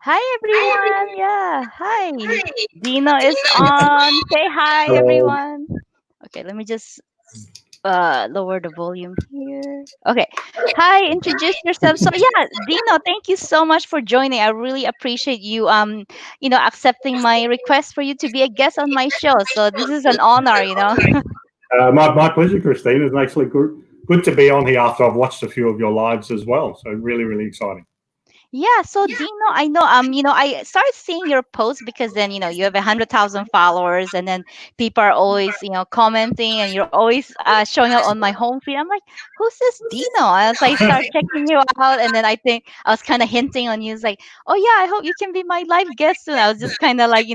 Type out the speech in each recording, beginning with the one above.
Hi everyone. Yeah. Hi. Dino is on. Say hi Hello. everyone. Okay, let me just lower the volume here. Okay. Hi, introduce yourself. So yeah, Dino, thank you so much for joining. I really appreciate you accepting my request for you to be a guest on my show. So this is an honor. My pleasure, Christine. It's actually good to be on here after I've watched a few of your lives as well. So really, really exciting. Yeah, so Dino, I know, I started seeing your posts because then, you have 100,000 followers, and then people are always, commenting, and you're always showing up on my home feed. I'm like, who's this Dino? And so I start checking you out, and then I think I was kind of hinting on you. It's like, oh yeah, I hope you can be my live guest soon. I was just kind of like,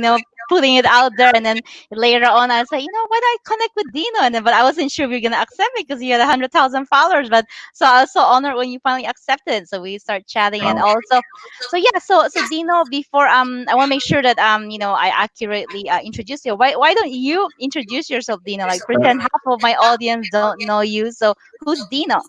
putting it out there, and then later on, I was like, why do I connect with Dino? And then, but I wasn't sure if you're gonna accept me because you had 100,000 followers, but so I was so honored when you finally accepted. So we start chatting, and Um, also, so yeah, so Dino, before I want to make sure that I accurately introduce you. Why don't you introduce yourself, Dino? Like pretend half of my audience don't know you. So who's Dino?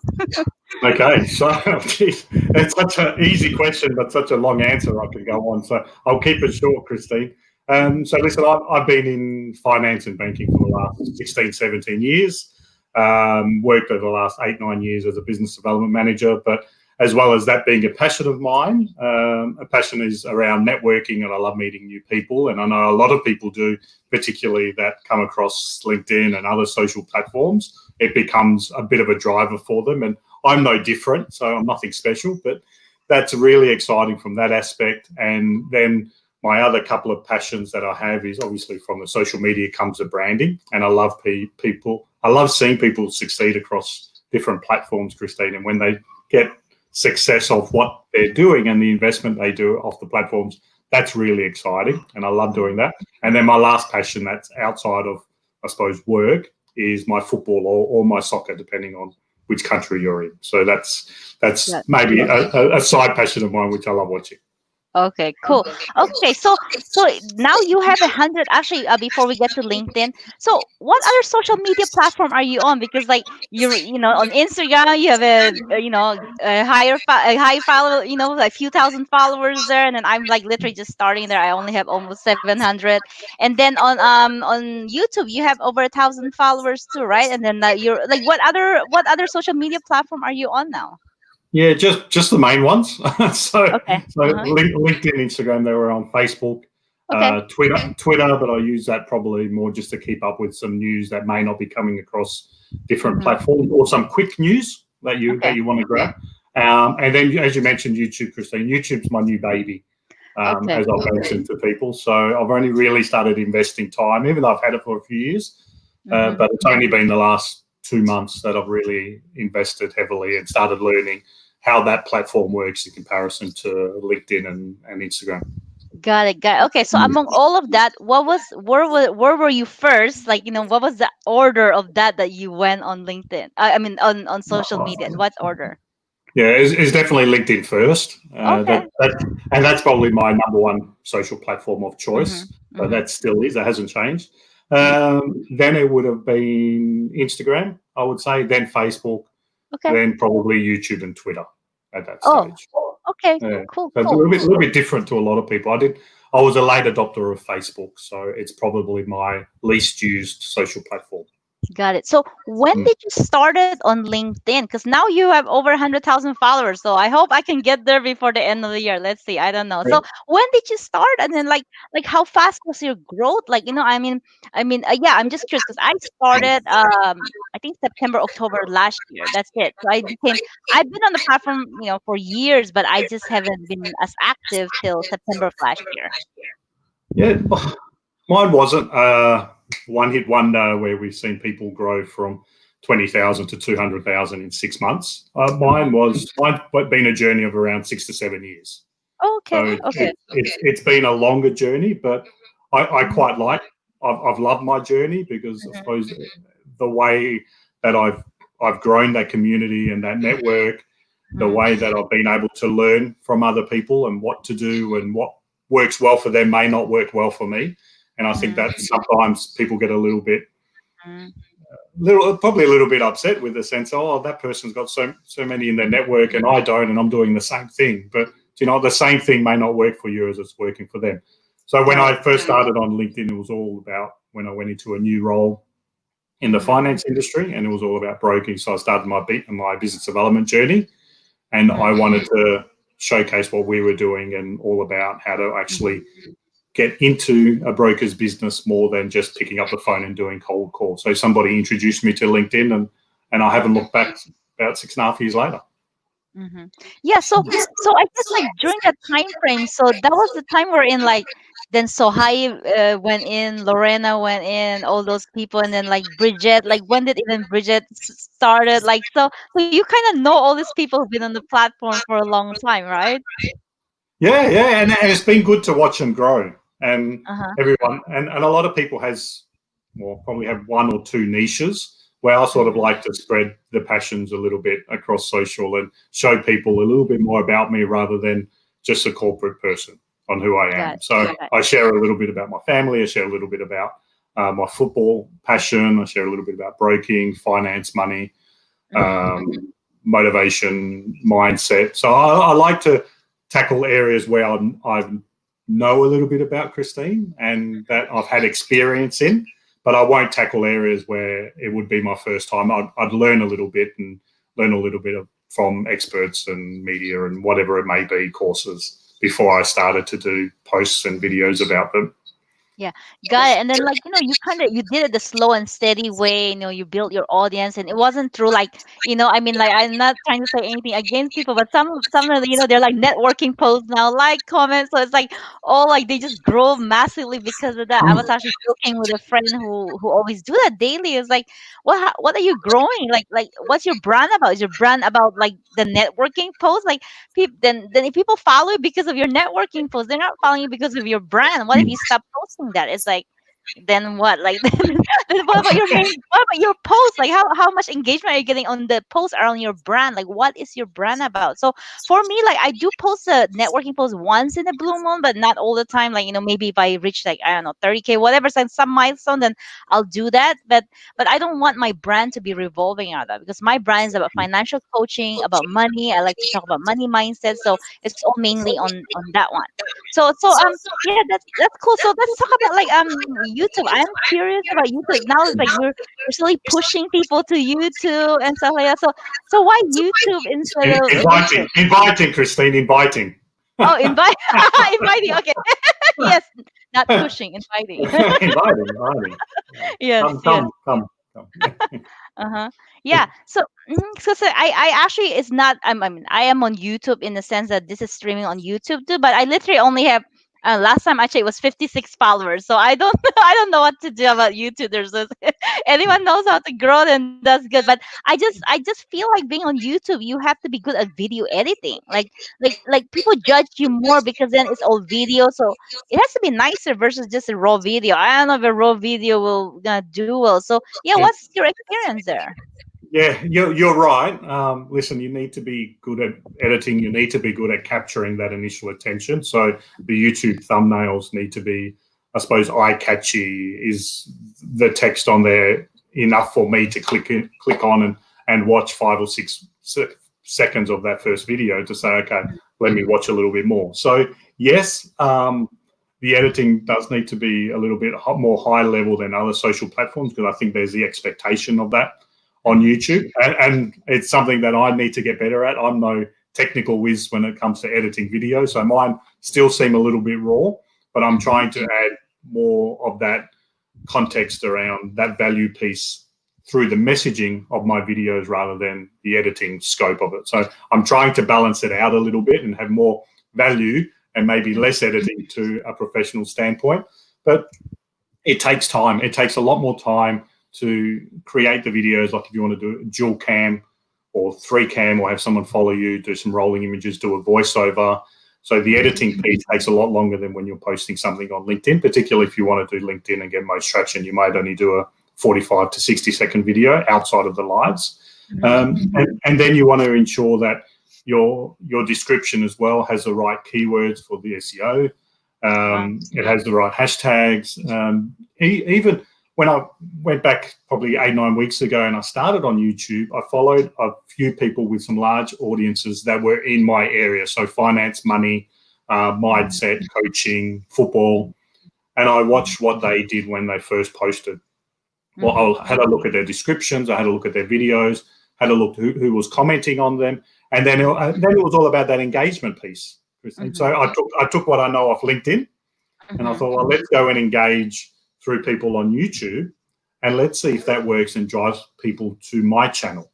okay, so geez, it's such an easy question, but such a long answer I could go on. So I'll keep it short, Christine. So listen, I've been in finance and banking for the last 16, 17 years. Worked over the last 8, 9 years as a business development manager, but as well as that being a passion of mine, a passion is around networking, and I love meeting new people. And I know a lot of people do, particularly that come across LinkedIn and other social platforms. It becomes a bit of a driver for them, and I'm no different, so I'm nothing special. But that's really exciting from that aspect. And then my other couple of passions that I have is obviously from the social media comes the branding, and I love people. I love seeing people succeed across different platforms, Christine, and when they get success of what they're doing and the investment they do off the platforms, that's really exciting, and I love doing that. And then my last passion that's outside of, I suppose, work is my football or my soccer, depending on which country you're in. So that's Yeah. maybe a side passion of mine, which I love watching. Okay, cool. Okay, so now you have 100. Actually, before we get to LinkedIn, so what other social media platform are you on? Because like on Instagram, you have a high follow, like few thousand followers there, and then I'm like literally just starting there. I only have almost 700, and then on YouTube, you have over 1,000 followers too, right? And then you're like, what other social media platform are you on now? Yeah, just the main ones. so Okay. so Uh-huh. LinkedIn, Instagram, they were on Facebook, Okay. Twitter, but I use that probably more just to keep up with some news that may not be coming across different Mm-hmm. platforms, or some quick news that Okay. you want to grab. And then, as you mentioned, YouTube, Christine. YouTube's my new baby, Okay. as I've mentioned to people. So I've only really started investing time, even though I've had it for a few years. Mm-hmm. But it's only been the last 2 months that I've really invested heavily and started learning how that platform works in comparison to LinkedIn and Instagram. Got it. Got it. Okay. So among all of that, where were you first? Like, what was the order of that you went on LinkedIn? I mean, on social media. In what order? Yeah, it's definitely LinkedIn first. Okay. And that's probably my number one social platform of Mm-hmm. choice. But Mm-hmm. that still is. That hasn't changed. Mm-hmm. Then it would have been Instagram, I would say. Then Facebook. Okay. Then probably YouTube and Twitter at that Oh. stage. Okay. Yeah, Cool. so it's a Cool. little bit different to a lot of people. I was a late adopter of Facebook, so it's probably my least used social platform. Got it. So when Mm. did you started on LinkedIn? Because now you have over 100,000 followers. So I hope I can get there before the end of the year. Let's see. I don't know. So when did you start? And then like how fast was your growth? Like, yeah, I'm just curious because I started I think September, October last year. That's it. So I've been on the platform, for years, but I just haven't been as active till September of last year. Yeah, mine wasn't a one hit wonder where we've seen people grow from 20,000 to 200,000 in 6 months. Mine's been a journey of around 6 to 7 years. Okay. So Okay. it's been a longer journey, but I Mhm. quite like. I've loved my journey because I Mhm. suppose the way that I've grown that community and that network, the Mhm. way that I've been able to learn from other people and what to do and what works well for them may not work well for me. And I think Mhm. that sometimes people get a Mhm. probably a little bit upset with the sense, oh, that person's got so many in their network and I don't, and I'm doing the same thing. But the same thing may not work for you as it's working for them. So when I first started on LinkedIn, it was all about when I went into a new role in the finance industry, and it was all about broking. So I started my business development journey, and I wanted to showcase what we were doing and all about how to actually get into a broker's business more than just picking up the phone and doing cold calls. So somebody introduced me to LinkedIn, and I haven't looked back about 6.5 years later. Mm-hmm. Yeah, so I guess like during that time frame, so that was the time we're in, like then Sohai went in, Lorena went in, all those people, and then like Bridget, like when did even Bridget started? Like so you kind of know all these people who've been on the platform for a long time, right? Yeah, and it's been good to watch them grow. And Uh-huh. everyone, and a lot of people probably have one or two niches where I sort of like to spread the passions a little bit across social and show people a little bit more about me rather than just a corporate person on who I Got am. it. So Got I share a little bit about my family. I share a little bit about my football passion. I share a little bit about broking, finance, money, it. Mm-hmm. motivation, mindset. So I like to tackle areas where I know a little bit about Christine and that I've had experience in, but I won't tackle areas where it would be my first time. I'd learn a little bit and learn a little bit from experts and media and whatever it may be, courses, before I started to do posts and videos about them. Yeah, got it. And then like, you did it the slow and steady way, you built your audience, and it wasn't through like, I mean, like, I'm not trying to say anything against people, but some of the, they're like networking posts now, like comments. So it's like, oh, like they just grow massively because of that. I was actually joking with a friend who always do that daily. It's like, what are you growing? Like what's your brand about? Is your brand about like the networking post? Like people, then if people follow you because of your networking post, they're not following you because of your brand. What if you stop posting that? It's like, then what? Like then what about your post? Like how much engagement are you getting on the post around your brand? Like what is your brand about? So for me, like I do post a networking post once in a blue moon, but not all the time. Like, maybe if I reach like, I don't know, 30K, whatever, some milestone, then I'll do that. But I don't want my brand to be revolving around that, because my brand is about financial coaching, about money. I like to talk about money mindset. So it's all mainly on that one. So yeah, that's cool. So let's talk about like YouTube. I'm curious about YouTube. Now it's like you're slowly pushing people to YouTube and stuff like that. So why YouTube instead of LinkedIn? Inviting, Christine, inviting. Oh, invite inviting. Okay. Yes, not pushing, inviting. inviting. Yes, yes. Come. Uh-huh. Yeah. So I actually, it's not, I mean, I am on YouTube in the sense that this is streaming on YouTube too, but I literally only have, last time I checked, it was 56 followers. So I don't I don't know what to do about YouTube. There's this, anyone knows how to grow, then that's good. But I just feel like being on YouTube, you have to be good at video editing. Like people judge you more because then it's all video. So it has to be nicer versus just a raw video. I don't know if a raw video will do well. So yeah, what's your experience there? Yeah, you're right. Listen, you need to be good at editing. You need to be good at capturing that initial attention. So the YouTube thumbnails need to be, I suppose, eye catchy. Is the text on there enough for me to click on and watch 5 or 6 seconds of that first video to say, okay, let me watch a little bit more. So yes, the editing does need to be a little bit more high level than other social platforms, because I think there's the expectation of that on YouTube, and it's something that I need to get better at. I'm no technical whiz when it comes to editing video, so mine still seem a little bit raw, but I'm trying to add more of that context around that value piece through the messaging of my videos rather than the editing scope of it. So I'm trying to balance it out a little bit and have more value and maybe less editing to a professional standpoint. But it takes time. It takes a lot more time to create the videos. Like if you want to do dual cam or 3 cam, or have someone follow you, do some rolling images, do a voiceover. So the editing piece takes a lot longer than when you're posting something on LinkedIn, particularly if you want to do LinkedIn and get most traction. You might only do a 45 to 60-second video outside of the lives. And then you want to ensure that your description as well has the right keywords for the SEO. It has the right hashtags. Even when I went back probably 8-9 weeks ago and I started on YouTube, I followed a few people with some large audiences that were in my area. So finance, money, mindset, coaching, football. And I watched what they did when they first posted. Well, I had a look at their descriptions. I had a look at their videos, had a look who was commenting on them. And then it was all about that engagement piece. And so I took what I know off LinkedIn and I thought, well, let's go and engage through people on YouTube and let's see if that works and drives people to my channel.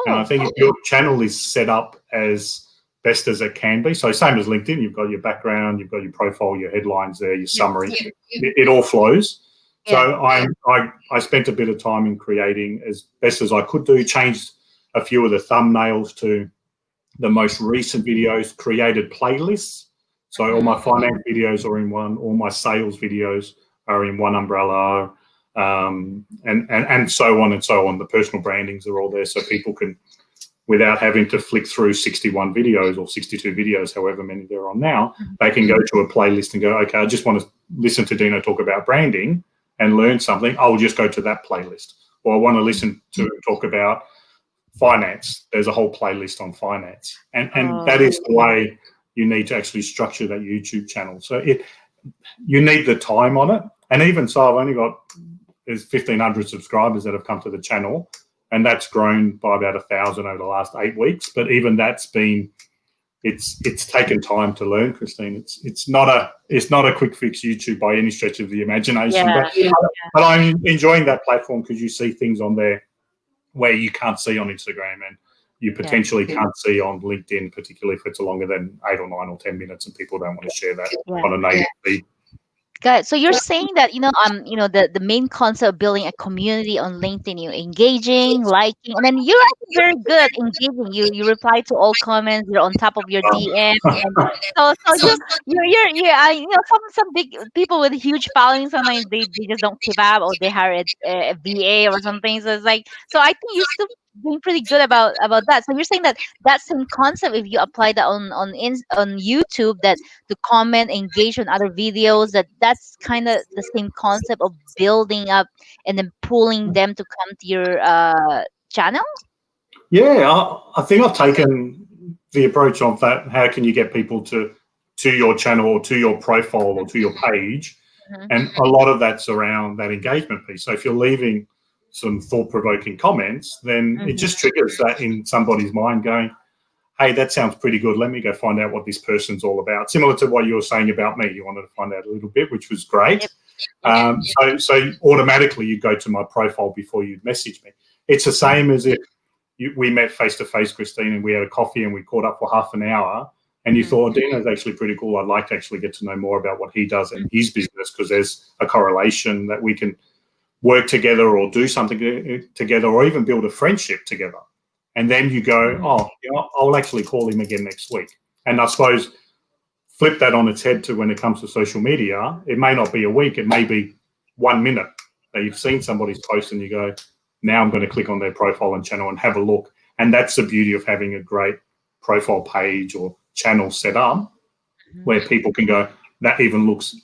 And I think if your channel is set up as best as it can be, so same as LinkedIn, you've got your background, you've got your profile, your headlines there, your summary, it all flows. So I spent a bit of time in creating as best as I could do, changed a few of the thumbnails to the most recent videos, created playlists. So all my finance videos are in one, all my sales videos are in one umbrella, and so on and so on. The personal brandings are all there so people can, without having to flick through 61 videos or 62 videos, however many there are now, they can go to a playlist and go, okay, I just want to listen to Dino talk about branding and learn something. I'll just go to that playlist. Or I want to listen to talk about finance. There's a whole playlist on finance. And that is the way you need to actually structure that YouTube channel. So you need the time on it. And even so, I've only got, there's 1,500 subscribers that have come to the channel, and that's grown by about 1,000 over the last 8 weeks. But even that's been, it's taken time to learn, Christine. It's not a quick fix YouTube by any stretch of the imagination. But I'm enjoying that platform because you see things on there where you can't see on Instagram and you potentially can't see on LinkedIn, particularly if it's longer than 8 or 9 or 10 minutes and people don't want to share that on a native feed. Got it. So you're saying that the main concept of building a community on LinkedIn, you engaging, liking, and then you're actually very good at engaging. You reply to all comments. You're on top of your DM, and so some big people with huge followings sometimes they just don't keep up or they hire a VA or something. So it's like, so I think you're still doing pretty good about that. So you're saying that same concept, if you apply that on YouTube, that to comment, engage on other videos, that's kind of the same concept of building up and then pulling them to come to your channel. Yeah, I think I've taken the approach of that. How can you get people to your channel or to your profile or to your page? And a lot of that's around that engagement piece. So if you're leaving some thought-provoking comments, then it just triggers that in somebody's mind going, hey, that sounds pretty good. Let me go find out what this person's all about. Similar to what you were saying about me. You wanted to find out a little bit, which was great. So automatically you go to my profile before you'd message me. It's the same as if we met face-to-face, Christine, and we had a coffee and we caught up for half an hour and you thought, Dino's actually pretty cool. I'd like to actually get to know more about what he does in his business because there's a correlation that we can work together or do something together or even build a friendship together. And then you go, I'll actually call him again next week. And I suppose flip that on its head to when it comes to social media, it may not be a week, it may be 1 minute that you've seen somebody's post and you go, now I'm going to click on their profile and channel and have a look. And that's the beauty of having a great profile page or channel set up where people can go, that even looks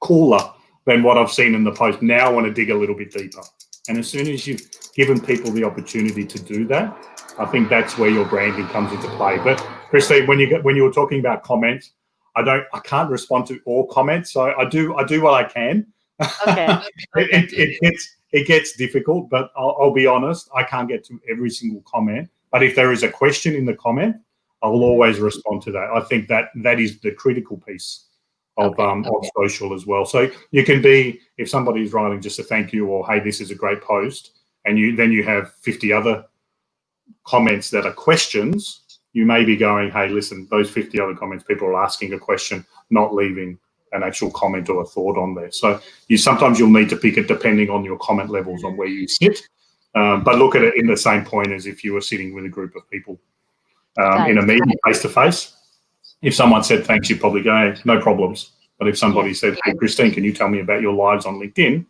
cooler than what I've seen in the post. Now I want to dig a little bit deeper. And as soon as you've given people the opportunity to do that, I think that's where your branding comes into play. But Christine, when you were talking about comments, I can't respond to all comments. So I do what I can. Okay. It gets difficult, but I'll be honest, I can't get to every single comment. But if there is a question in the comment, I'll always respond to that. I think that is the critical piece of social as well. So you can be, if somebody's writing just a thank you or, hey, this is a great post, and you have 50 other comments that are questions, you may be going, hey, listen, those 50 other comments, people are asking a question, not leaving an actual comment or a thought on there. So sometimes you'll need to pick it depending on your comment levels on where you sit. But look at it in the same point as if you were sitting with a group of people in a meeting face-to-face. If someone said thanks, you'd probably go, hey, no problems. But if somebody said, hey, Christine, can you tell me about your lives on LinkedIn?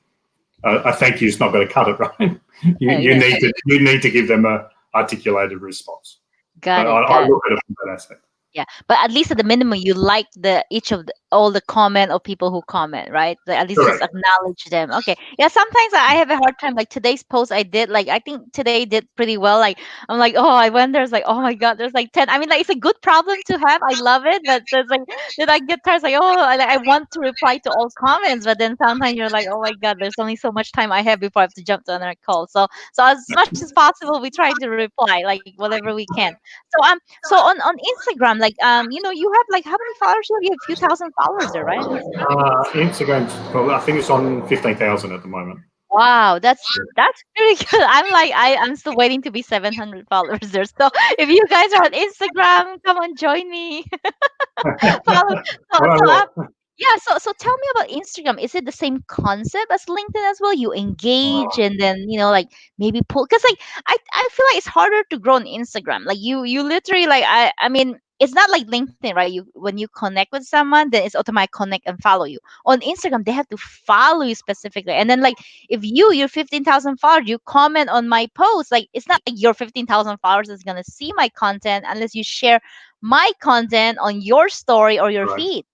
A thank you is not going to cut it, right? You need to give them a articulated response. Got it. I look at it from that aspect. Yeah, but at least at the minimum, you like the each of all the comment of people who comment, right? Like, at least just Correct. acknowledge them. Okay. Yeah. Sometimes I have a hard time. Like today's post, I did like I think today did pretty well. Like I'm like, oh, I went there's like, oh my god, there's like 10. I mean, like it's a good problem to have. I love it, but there's like, then I get tired. Like, oh, I want to reply to all comments, but then sometimes you're like, oh my god, there's only so much time I have before I have to jump to another call. So as much as possible, we try to reply like whatever we can. So on Instagram, like you have like how many followers? You have a few thousand followers there, right? On Instagram. Instagram's probably, I think it's on 15,000 at the moment. Wow, that's pretty good. I'm like I'm still waiting to be 700 followers there. So if you guys are on Instagram, come on, join me. Follow. Well, Yeah, so tell me about Instagram. Is it the same concept as LinkedIn as well? You engage and then like maybe pull because like I feel like it's harder to grow on Instagram. Like you literally like I mean it's not like LinkedIn, right? You when you connect with someone, then it's automatic connect and follow you. On Instagram, they have to follow you specifically. And then like if you're 15,000 followers, you comment on my post, like it's not like your 15,000 followers is gonna see my content unless you share my content on your story or your correct, feed.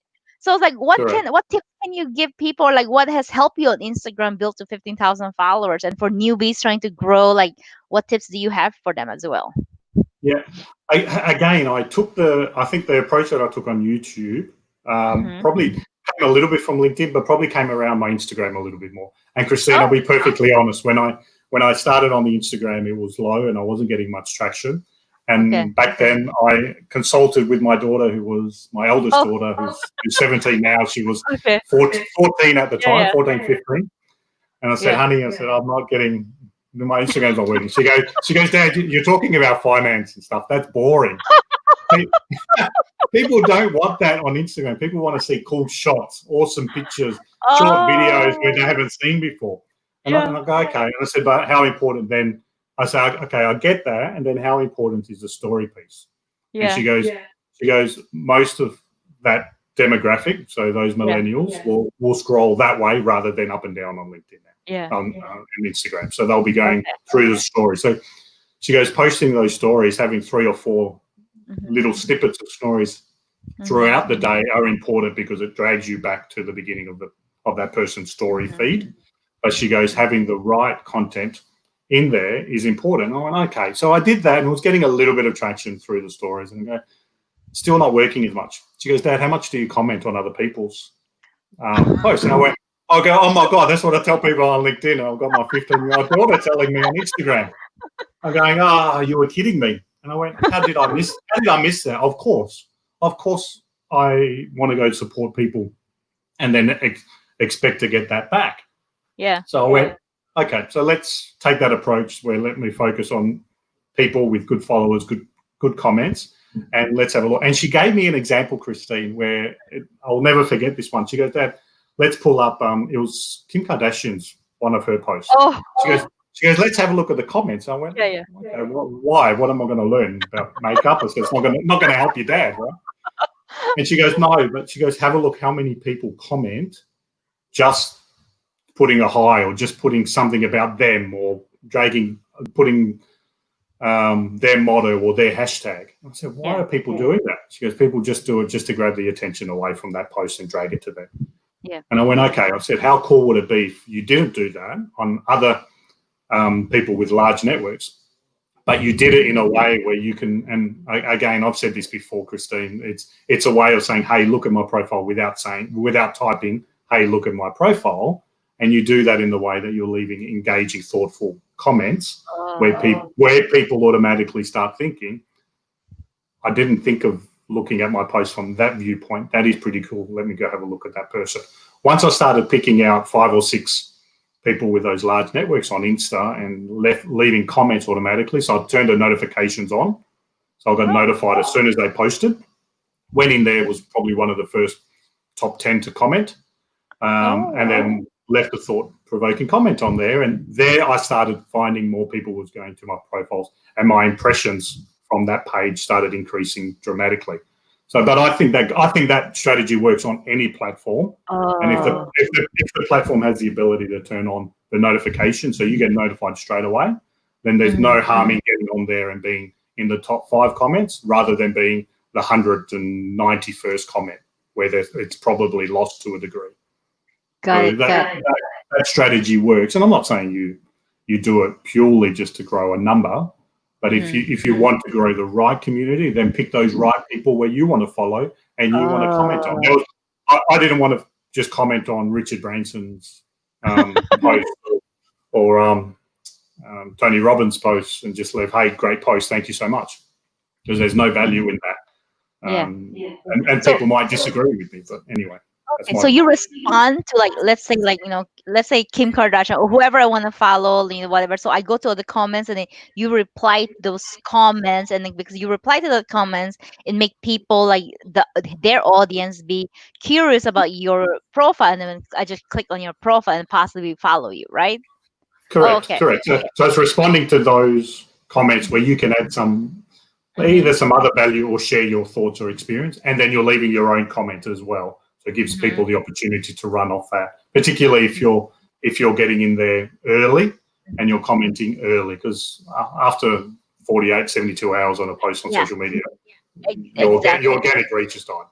So it's like, correct. what tips can you give people? Or like, what has helped you on Instagram build to 15,000 followers? And for newbies trying to grow, like, what tips do you have for them as well? Yeah. Again, I think the approach that I took on YouTube Mm-hmm. probably came a little bit from LinkedIn, but probably came around my Instagram a little bit more. And Christine, I'll Oh, be perfectly honest. When I started on the Instagram, it was low and I wasn't getting much traction. okay. And back then, I consulted with my daughter, who was my eldest Oh, daughter, who's 17 now. She was okay. 14 at the Yeah, time, yeah, 14, 15. And I said, yeah. honey, I said, I'm not getting, my Instagram's not working. She goes, Dad, you're talking about finance and stuff. That's boring. People don't want that on Instagram. People want to see cool shots, awesome pictures, short videos where they Oh, haven't seen before. And yeah, I go, okay. And I said, but how important then? I said, okay, I get that. And then how important is the story piece? And yeah, she goes, most of that demographic, so those yeah, millennials, will scroll that way rather than up and down on LinkedIn yeah. now, and Instagram. So they'll be going Okay. through the story. So she goes, posting those stories, having 3 or 4 Mm-hmm. little snippets of stories Mm-hmm. throughout the day are important because it drags you back to the beginning of that person's story Mm-hmm. feed. But she goes, having the right content in there is important. And I went, okay. So I did that and was getting a little bit of traction through the stories and I go, still not working as much. She goes, Dad, how much do you comment on other people's posts? And I go, oh my God, that's what I tell people on LinkedIn. I've got my 15-year-old daughter telling me on Instagram. I'm going, you were kidding me. And I went, how did I miss that? Of course, I want to go support people and then expect to get that back. Yeah. So I went, okay, so let's take that approach where let me focus on people with good followers, good comments, and let's have a look. And she gave me an example, Christine, where I'll never forget this one. She goes, Dad, let's pull up. It was Kim Kardashian's one of her posts. Oh, She goes, let's have a look at the comments. I went, yeah, yeah. okay, why? What am I going to learn about makeup? I said, it's not going to help your dad, right? And she goes, no, but she goes, have a look how many people comment just putting a hi or just putting something about them or putting their motto or their hashtag. I said, why Yeah. are people doing that? She goes, people just do it just to grab the attention away from that post and drag it to them. Yeah. And I went, okay. I said, how cool would it be if you didn't do that on other people with large networks, but you did it in a way where you can, and again, I've said this before, Christine, it's a way of saying, hey, look at my profile without typing, hey, look at my profile. And you do that in the way that you're leaving engaging, thoughtful comments where people automatically start thinking, I didn't think of looking at my post from that viewpoint. That is pretty cool. Let me go have a look at that person. Once I started picking out 5 or 6 people with those large networks on Insta and leaving comments automatically. So I turned the notifications on. So I got notified as soon as they posted. Went in there, was probably one of the first top 10 to comment. And then left a thought-provoking comment on there. And there I started finding more people was going to my profiles and my impressions from that page started increasing dramatically. So, but I think that strategy works on any platform. And if the platform has the ability to turn on the notification, so you get notified straight away, then there's no harm in getting on there and being in the top 5 comments rather than being the 191st comment where it's probably lost to a degree. Got So it. Got it. that strategy works, and I'm not saying you do it purely just to grow a number, but if you want to grow the right community, then pick those right people where you want to follow and you want to comment on. Oh. I didn't want to just comment on Richard Branson's post or Tony Robbins' post and just leave, hey, great post, thank you so much, because there's no value in that. Yeah. And So people might disagree with me, but anyway, that's okay, my so you point. respond to, like, let's say, like, let's say Kim Kardashian or whoever I want to follow, whatever. So I go to the comments and then you reply to those comments, and then because you reply to the comments, it make people like their audience be curious about your profile, and then I just click on your profile and possibly follow you, right? Oh, Correct. okay. So it's responding to those comments where you can add Mm-hmm. either some other value or share your thoughts or experience, and then you're leaving your own comment as well. So it gives Mm-hmm. people the opportunity to run off that, particularly if you're getting in there early and you're commenting early, because after 48, 72 hours on a post on Yeah, social media, your exactly. organic reach is died.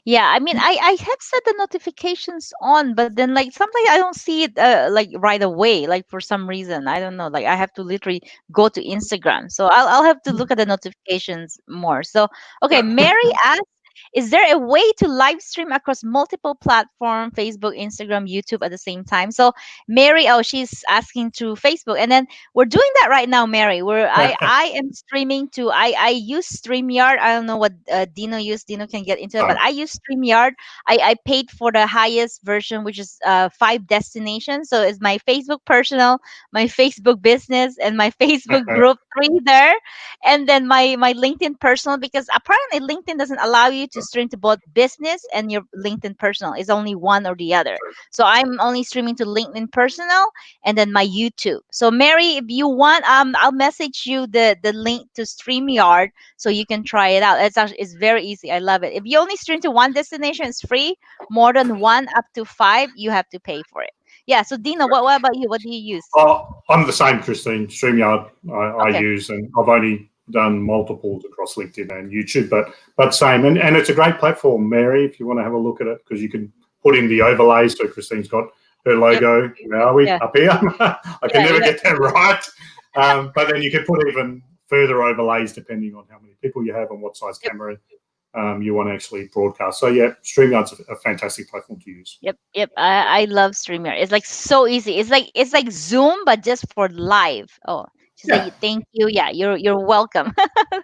Yeah, I mean, I have set the notifications on, but then like sometimes I don't see it like right away. Like for some reason, I don't know. Like I have to literally go to Instagram, so I'll have to look at the notifications more. So okay, Mary asks, is there a way to live stream across multiple platforms, Facebook, Instagram, YouTube at the same time? So Mary, oh, she's asking through Facebook, and then we're doing that right now, Mary. Where I am streaming to I use StreamYard. I don't know what Dino used. Dino can get into it, but So, I use StreamYard. I paid for the highest version, which is 5 destinations. So it's my Facebook personal, my Facebook business, and my Facebook group, three there, and then my LinkedIn personal, because apparently LinkedIn doesn't allow you to stream to both business and your LinkedIn personal. It's only one or the other. So I'm only streaming to LinkedIn personal and then my YouTube. So Mary, if you want, I'll message you the link to StreamYard so you can try it out. It's very easy. I love it. If you only stream to one destination, it's free. More than one, up to 5, you have to pay for it. Yeah. So Dina, what about you? What do you use? I'm the same, Christine. StreamYard I Okay. use, and I've only done multiples across LinkedIn and YouTube, but same. And it's a great platform, Mary, if you want to have a look at it, because you can put in the overlays. So Christine's got her Yep. logo. Where are we? Yeah. Up here. I can Yeah. never Yeah. get that right. But then you can put even further overlays depending on how many people you have and what size Yep. camera you want to actually broadcast. So yeah, StreamYard's a fantastic platform to use. Yep. I love StreamYard. It's like so easy. It's like Zoom, but just for live. Oh, she's Yeah, like, thank you. Yeah, you're welcome.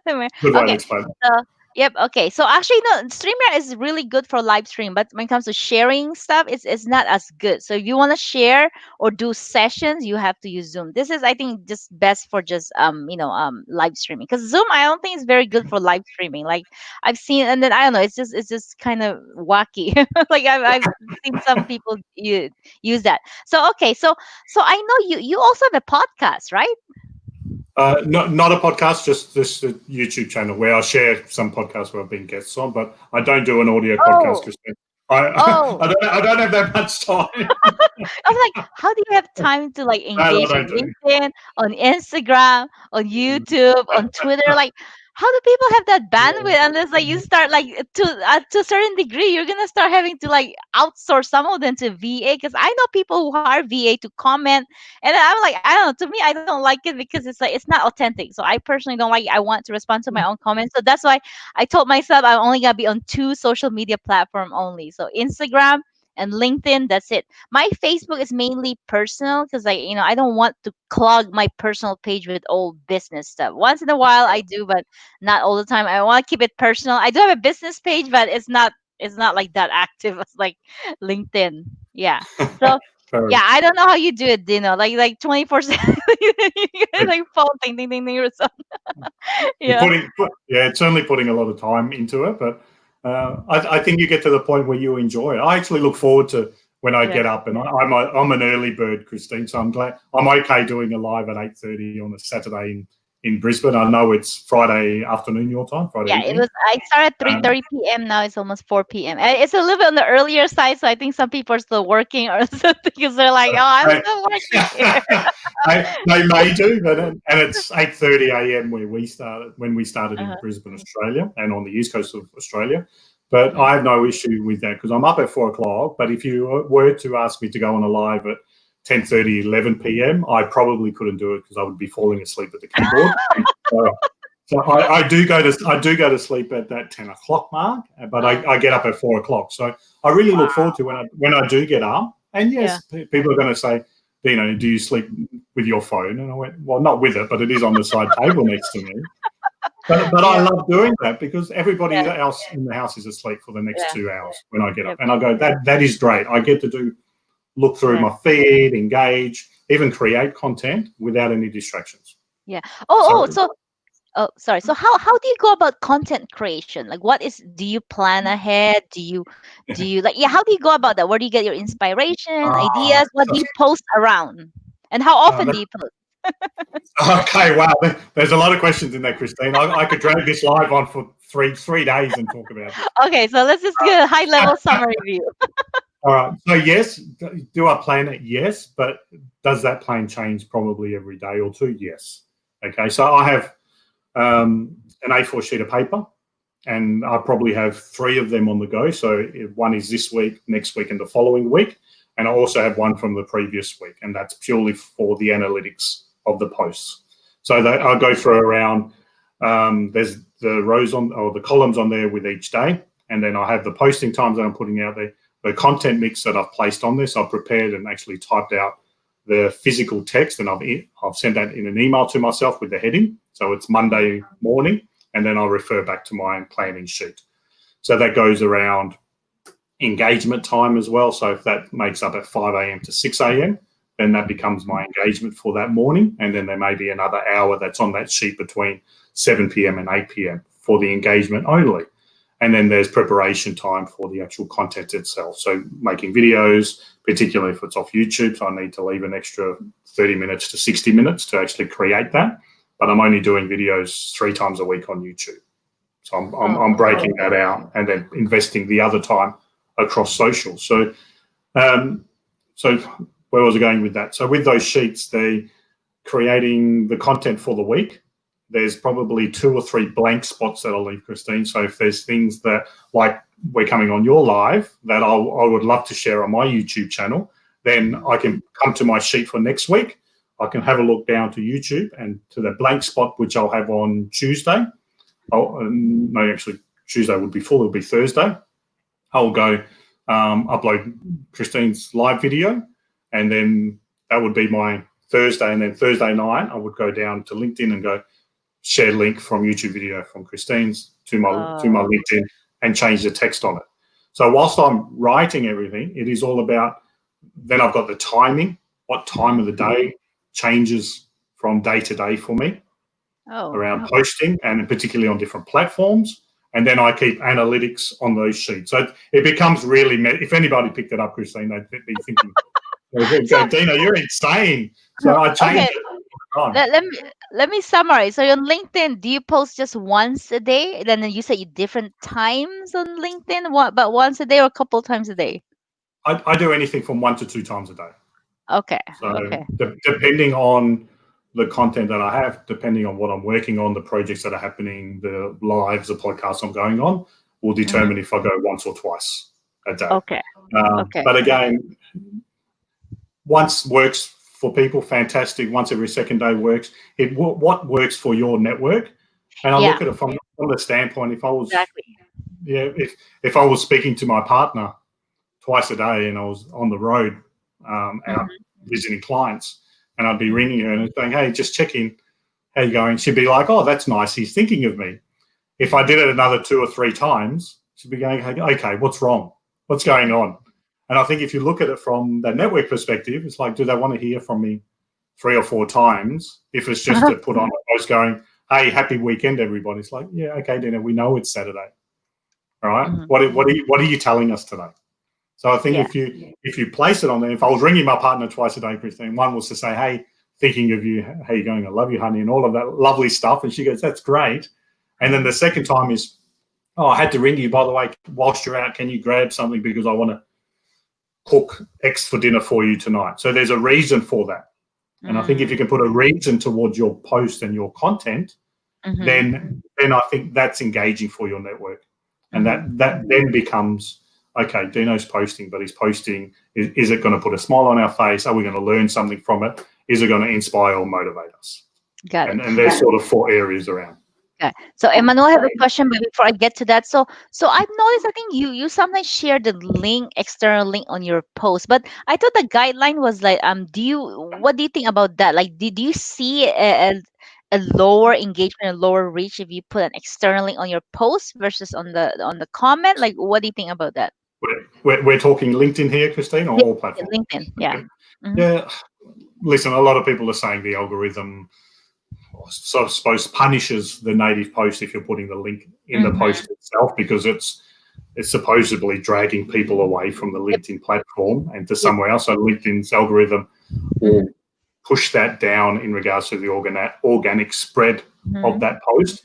good way to Okay. explain it. So yep. Okay. So actually, no, StreamYard is really good for live stream, but when it comes to sharing stuff, it's not as good. So if you want to share or do sessions, you have to use Zoom. This is, I think, just best for just live streaming, because Zoom, I don't think is very good for live streaming. Like I've seen, and then I don't know, it's just kind of wacky. Like I've seen some people use that. So okay, so I know you also have a podcast, right? Not a podcast, just this YouTube channel where I share some podcasts where I've been guests on, but I don't do an audio podcast, Oh, Christine. I, oh. I don't have that much time. I was like, how do you have time to like No, I engage don't on do. LinkedIn, on Instagram, on Mm. YouTube, on Twitter? Like, how do people have that bandwidth? Unless like you start like to a certain degree, you're gonna start having to like outsource some of them to VA. Because I know people who hire VA to comment, and I'm like, I don't know. To me, I don't like it because it's like it's not authentic. So I personally don't like it. I want to respond to my own comments. So that's why I told myself I'm only gonna be on 2 social media platform only. So Instagram and LinkedIn. That's it. My Facebook is mainly personal because I don't want to clog my personal page with old business stuff. Once in a while I do, but not all the time. I want to keep it personal. I do have a business page, but it's not like that active as like LinkedIn. Yeah. So Fair yeah, I don't know how you do it, Dino. Like 24/7, like phone ding ding ding ding or something. Yeah. Yeah, it's certainly putting a lot of time into it, but I think you get to the point where you enjoy it. I actually look forward to when I Yeah. get up, and I'm an early bird, Christine, so I'm glad I'm okay doing a live at 8:30 on a Saturday in Brisbane. I know it's Friday afternoon your time, Friday Yeah, it evening. was. I started at Um, 3:30 p.m. Now it's almost 4 p.m. And it's a little bit on the earlier side, so I think some people are still working or something because they're like, "Oh, I'm they, still working here." they may do, but and it's 8:30 a.m. where we started when we started in Uh-huh. Brisbane, Australia, and on the east coast of Australia. But Mhm. I have no issue with that because I'm up at 4 o'clock. But if you were to ask me to go on a live at 10:30, 11 p.m., I probably couldn't do it because I would be falling asleep at the keyboard. So I do go to sleep at that 10 o'clock mark, but I get up at 4 o'clock. So I really look forward to when I do get up. And Yeah. yes, people are going to say, do you sleep with your phone? And I went, well, not with it, but it is on the side table next to me. But I Yeah. love doing that because everybody Yeah. else in the house is asleep for the next Yeah. 2 hours when I get up. Yep. And I go, that is great. I get to look through Yeah. my feed, engage, even create content without any distractions. Yeah. So So sorry. So how do you go about content creation? Like, do you plan ahead? Do you like, yeah, how do you go about that? Where do you get your inspiration, uh, ideas? What do you post around? And how often that, do you post? okay, wow. There's a lot of questions in there, Christine. I could drag this live on for three days and talk about this. Okay, so let's just get a high level summary view. All right. So yes, do I plan it? Yes, but does that plan change probably every day or two? Yes. Okay. So I have an A4 sheet of paper, and I probably have three of them on the go. So one is this week, next week, and the following week, and I also have one from the previous week, and that's purely for the analytics of the posts. So I go through around. There's the rows on or the columns on there with each day, and then I have the posting times that I'm putting out there, the content mix that I've placed on this. I've prepared and actually typed out the physical text, and I've sent that in an email to myself with the heading. So it's Monday morning, and then I'll refer back to my planning sheet. So that goes around engagement time as well. So if that makes up at 5 a.m. to 6 a.m., then that becomes my engagement for that morning. And then there may be another hour that's on that sheet between 7 p.m. and 8 p.m. for the engagement only. And then there's preparation time for the actual content itself. So making videos, particularly if it's off YouTube, so I need to leave an extra 30 minutes to 60 minutes to actually create that. But I'm only doing videos 3 times a week on YouTube. So I'm breaking that out and then investing the other time across social. So so where was I going with that? So with those sheets, they creating the content for the week. There's probably 2 or 3 blank spots that I'll leave, Christine. So if there's things that, like we're coming on your live, that I would love to share on my YouTube channel, then I can come to my sheet for next week. I can have a look down to YouTube and to the blank spot, which I'll have on Tuesday. No, actually, Tuesday would be full. It'll be Thursday. I'll go upload Christine's live video, and then that would be my Thursday. And then Thursday night, I would go down to LinkedIn and go share link from YouTube video from Christine's to my LinkedIn and change the text on it. So whilst I'm writing everything, it is all about, then I've got the timing, what time of the day changes from day to day for me around posting, and particularly on different platforms. And then I keep analytics on those sheets. So it becomes really, if anybody picked it up, Christine, they'd be thinking, So Dino, you're insane. So I change okay, it all the time. let me summarize. So on LinkedIn, do you post just once a day? Then you say different times on LinkedIn, but once a day or a couple times a day? I do anything from 1 to 2 times a day. Okay. So Okay. depending on the content that I have, depending on what I'm working on, the projects that are happening, the lives, the podcasts I'm going on, will determine if I go once or twice a day. Okay. Okay. But again, once works for people, fantastic. Once every second day works. What works for your network? And I look at it from the standpoint, if I was if I was speaking to my partner twice a day and I was on the road out visiting clients, and I'd be ringing her and saying, hey, just check in, how you going? She'd be like, oh, that's nice, he's thinking of me. If I did it another 2 or 3 times, she'd be going, okay, what's wrong? What's going on? And I think if you look at it from the network perspective, it's like, do they want to hear from me 3 or 4 times? If it's just to put on a post going, hey, happy weekend, everybody. It's like, yeah, okay, Dina, we know it's Saturday. All right. What are you telling us today? So I think if you place it on there, if I was ringing my partner twice a day, Christine, one was to say, hey, thinking of you, how you going, I love you, honey, and all of that lovely stuff. And she goes, that's great. And then the second time is, oh, I had to ring you, by the way, whilst you're out, can you grab something because I want to cook X for dinner for you tonight. So there's a reason for that. And I think if you can put a reason towards your post and your content, then I think that's engaging for your network. And that then becomes, okay, Dino's posting, but he's posting, is it going to put a smile on our face? Are we going to learn something from it? Is it going to inspire or motivate us? Got it. And there's sort of 4 areas around. Okay. So Emmanuel, I have a question, but before I get to that, so I've noticed, I think you sometimes share the link, external link on your post, but I thought the guideline was like, what do you think about that? Like, did you see a lower engagement, a lower reach if you put an external link on your post versus on the comment? Like, what do you think about that? We're talking LinkedIn here, Christine, or all platforms? LinkedIn, yeah. Yeah. Listen, a lot of people are saying the algorithm, so I suppose, punishes the native post if you're putting the link in the post itself, because it's supposedly dragging people away from the LinkedIn platform and to somewhere else. So LinkedIn's algorithm will push that down in regards to the organic spread of that post.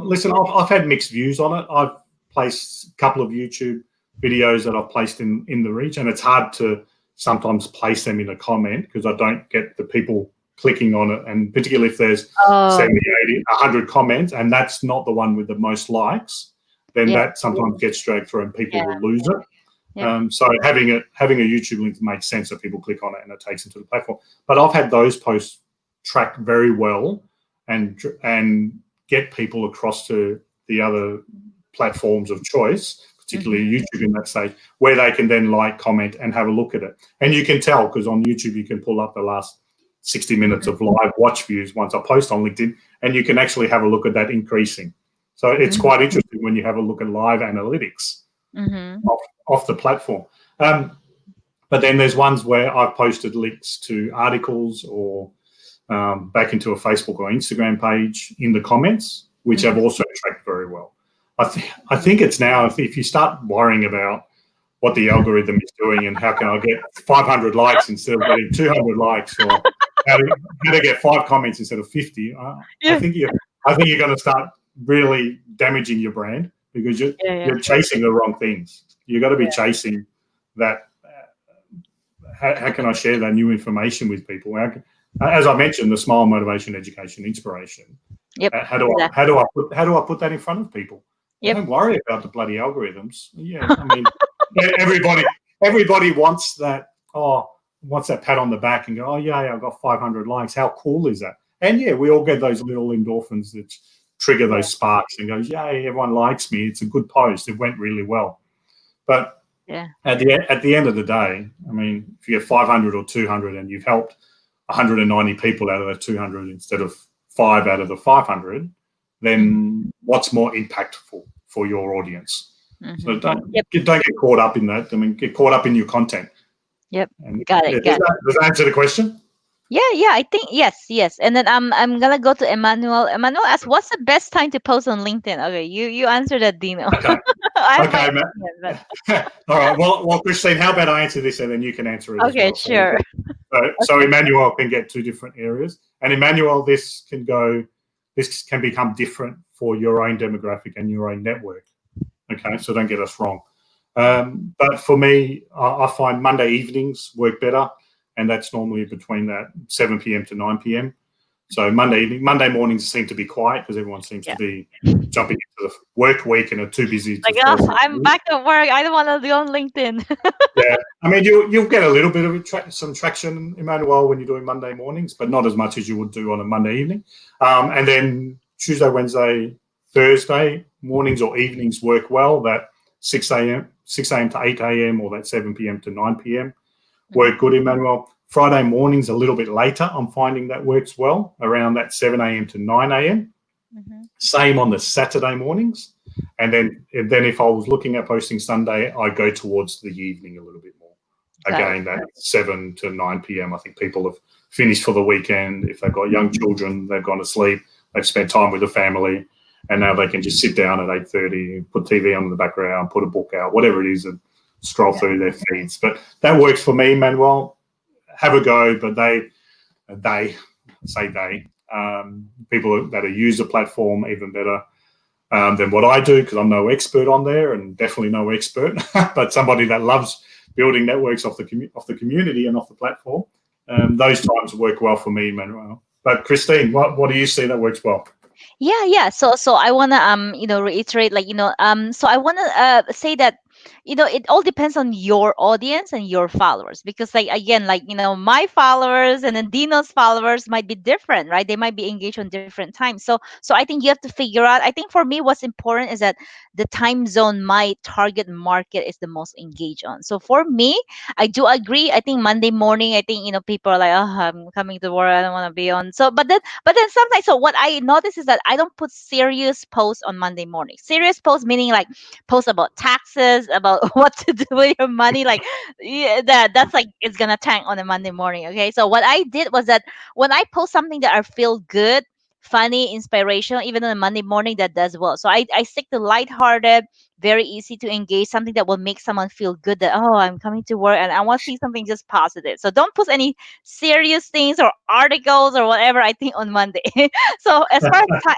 Listen, I've had mixed views on it. I've placed a couple of YouTube videos that I've placed in the reach, and it's hard to sometimes place them in a comment because I don't get the people clicking on it, and particularly if there's 70, 80, 100 comments and that's not the one with the most likes, then that sometimes gets dragged through and people will lose it. So having a YouTube link makes sense that people click on it and it takes them to the platform. But I've had those posts track very well and get people across to the other platforms of choice, particularly YouTube in that stage, where they can then like, comment and have a look at it. And you can tell, because on YouTube you can pull up the last 60 minutes of live watch views once I post on LinkedIn, and you can actually have a look at that increasing. So it's quite interesting when you have a look at live analytics off the platform. But then there's ones where I've posted links to articles or back into a Facebook or Instagram page in the comments, which have also tracked very well. I think it's now, if you start worrying about what the algorithm is doing and how can I get 500 likes instead of getting 200 likes, or how to get 5 comments instead of 50, I think you're going to start really damaging your brand because you're chasing the wrong things. You've got to be chasing that. How can I share that new information with people? As I mentioned, the smile, motivation, education, inspiration. How do I put that in front of people? Don't worry about the bloody algorithms. I mean, everybody wants that. Wants that pat on the back and go, oh yeah, I've got 500 likes. How cool is that? And we all get those little endorphins that trigger those sparks and goes, yay, everyone likes me. It's a good post. It went really well. But at the end of the day, I mean, if you get 500 or 200 and you've helped 190 people out of the 200 instead of 5 out of the 500, then what's more impactful for your audience? So don't get caught up in that. I mean, get caught up in your content. Got it. Does that answer the question? Yeah, I think yes. And then I'm gonna go to Emmanuel. Emmanuel asks, "What's the best time to post on LinkedIn?" Okay, you answered that, Dino. Okay, all right. Well, Christine, how about I answer this and then you can answer it? Okay, as well. Sure. So Emmanuel can get 2 different areas, and Emmanuel, this can become different for your own demographic and your own network. Okay, so don't get us wrong. But for me, I find Monday evenings work better, and that's normally between that 7 p.m. to 9 p.m. So Monday mornings seem to be quiet because everyone seems to be jumping into the work week and are too busy. Like, I'm back at work. I don't want to be on LinkedIn. I mean, you'll get a little bit of some traction, Emmanuel, when you're doing Monday mornings, but not as much as you would do on a Monday evening. And then Tuesday, Wednesday, Thursday mornings or evenings work well. That 6 a.m. to 8 a.m. or that 7 p.m. to 9 p.m. work good, Emmanuel. Friday mornings a little bit later, I'm finding that works well, around that 7 a.m. to 9 a.m. Same on the Saturday mornings. And then if I was looking at posting Sunday, I go towards the evening a little bit more. Again, that 7 to 9 p.m. I think people have finished for the weekend. If they've got young children, they've gone to sleep, they've spent time with the family, and now they can just sit down at 8:30, put TV on in the background, put a book out, whatever it is, and scroll through their feeds. But that works for me, Manuel. Have a go, but they say they people that use the platform even better than what I do, because I'm no expert on there, and definitely no expert, but somebody that loves building networks off the community and off the platform. Those times work well for me, Manuel. But Christine, what do you see that works well? Yeah. So I wanna reiterate, like, so I wanna say that, it all depends on your audience and your followers, because, like, again, like, my followers and then Dino's followers might be different, right? They might be engaged on different times. So I think you have to figure out. I think for me, what's important is that the time zone my target market is the most engaged on. So for me, I do agree. I think Monday morning, I think, people are like, oh, I'm coming to work, I don't want to be on. So but then sometimes, so what I notice is that I don't put serious posts on Monday morning. Serious posts meaning, like, posts about taxes, about what to do with your money. Like, yeah, that's like, it's gonna tank on a Monday morning. Okay. So what I did was that when I post something that I feel good, funny, inspirational, even on a Monday morning, that does well. So I stick to lighthearted, very easy to engage, something that will make someone feel good, that, oh, I'm coming to work and I want to see something just positive. So don't post any serious things or articles or whatever, I think, on Monday. So as far as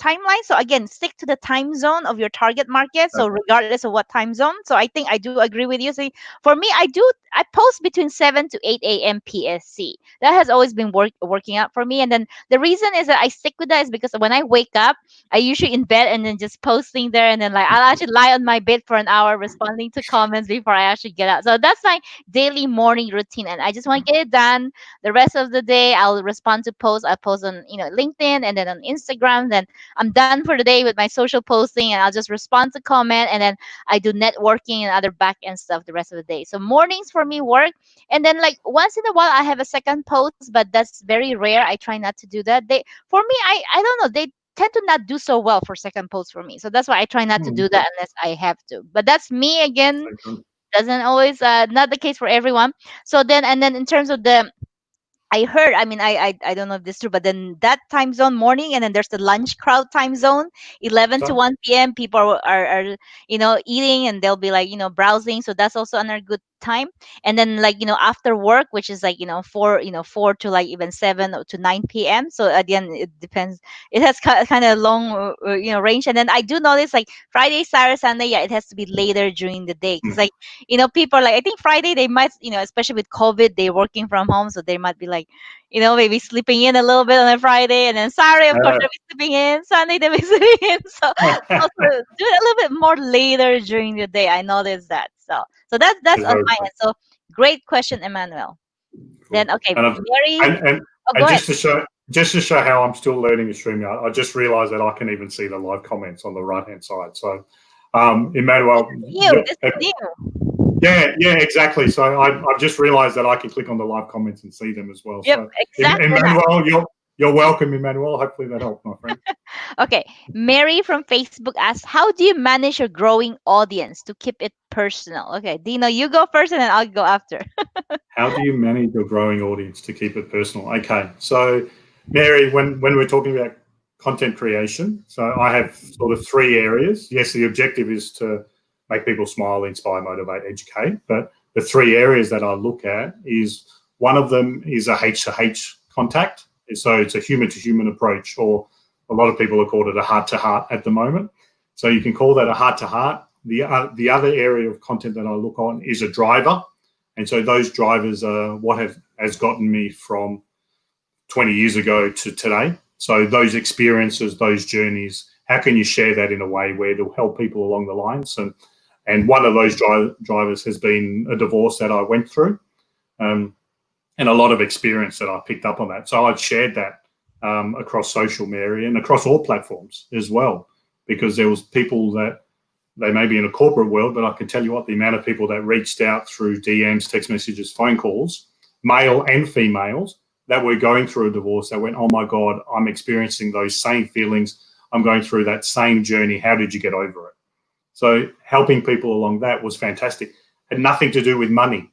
timeline, so again, stick to the time zone of your target market. So regardless of what time zone. So I think I do agree with you. So for me, I post between 7 to 8 a.m. PSC. That has always been working out for me. And then the reason is that I stick with that is because when I wake up, I usually in bed and then just posting there, and then, like, I'll actually lie on my bed for an hour responding to comments before I actually get out. So that's my daily morning routine, and I just want to get it done. The rest of the day, I'll respond to posts. I post on, LinkedIn, and then on Instagram. Then I'm done for the day with my social posting, and I'll just respond to comment, and then I do networking and other back end stuff the rest of the day. So mornings for me work, and then, like, once in a while I have a second post, but that's very rare. I try not to do that. For me, I don't know, they tend to not do so well for second posts for me. So that's why I try not to do that unless I have to. But that's me again. Doesn't always not the case for everyone. So then, and then, in terms of the, I heard, I mean, I don't know if this is true, but then that time zone morning, and then there's the lunch crowd time zone, 11 to So, 1 p.m. People are eating, and they'll be, like, browsing. So that's also another good time. And then, like, after work, which is like, 4 to, like, even 7 to 9 p.m. So again, it depends. It has kind of long, range. And then I do notice, like, Friday, Saturday, Sunday, yeah, it has to be later during the day. Cause, like, people are like, I think Friday they might, especially with COVID, they're working from home. So they might be like, maybe sleeping in a little bit on a Friday, and then Saturday, of course, they'll be sleeping in. Sunday, they'll be sleeping in. So also do it a little bit more later during the day. I noticed that. So that's on my end. So great question, Emmanuel. Then, cool. okay, And, Mary. and Oh, go and ahead. just to show how I'm still learning the stream, I just realised that I can even see the live comments on the right hand side. So, Emmanuel, This is new. yeah, exactly. So I've just realised that I can click on the live comments and see them as well. Yep, So, exactly. Emmanuel, you're welcome, Emmanuel. Hopefully that helped, my friend. Okay, Mary from Facebook asks, "How do you manage your growing audience to keep it personal?" Okay, Dino, you go first, and then I'll go after. How do you manage your growing audience to keep it personal? Okay, so Mary, when we're talking about content creation, so I have sort of three areas. Yes, the objective is to make people smile, inspire, motivate, educate. But the three areas that I look at is one of them is a H to H contact. So it's a human to human approach, or a lot of people have called it a heart to heart at the moment. So you can call that a heart to heart. The other area of content that I look on is a driver. And so those drivers are what has gotten me from 20 years ago to today. So those experiences, those journeys, how can you share that in a way where it'll help people along the lines? And one of those drivers has been a divorce that I went through, and a lot of experience that I picked up on that. So I've shared that across social media and across all platforms as well, because there was people that they may be in a corporate world, but I can tell you what, the amount of people that reached out through DMs, text messages, phone calls, male and females, that were going through a divorce, that went, oh my God, I'm experiencing those same feelings. I'm going through that same journey. How did you get over it? So helping people along that was fantastic. Had nothing to do with money.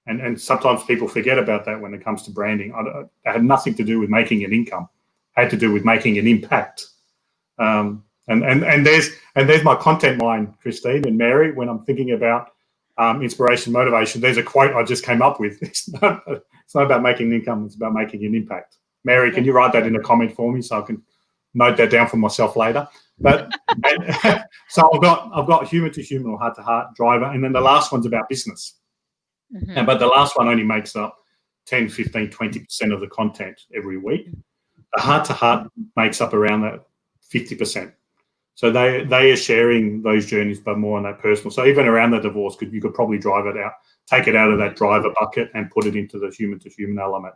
And sometimes people forget about that when it comes to branding. It had nothing to do with making an income. It had to do with making an impact. And there's my content mind, Christine and Mary. When I'm thinking about inspiration, motivation, there's a quote I just came up with. It's not about making an income. It's about making an impact. Mary, can you write that in a comment for me so I can note that down for myself later? But so I've got human to human or heart to heart, driver, and then the last one's about business. But the last one only makes up 10, 15, 20% of the content every week. The heart to heart makes up around that 50%. So they are sharing those journeys, but more on that personal. So even around the divorce, you could probably drive it out, take it out of that driver bucket and put it into the human to human element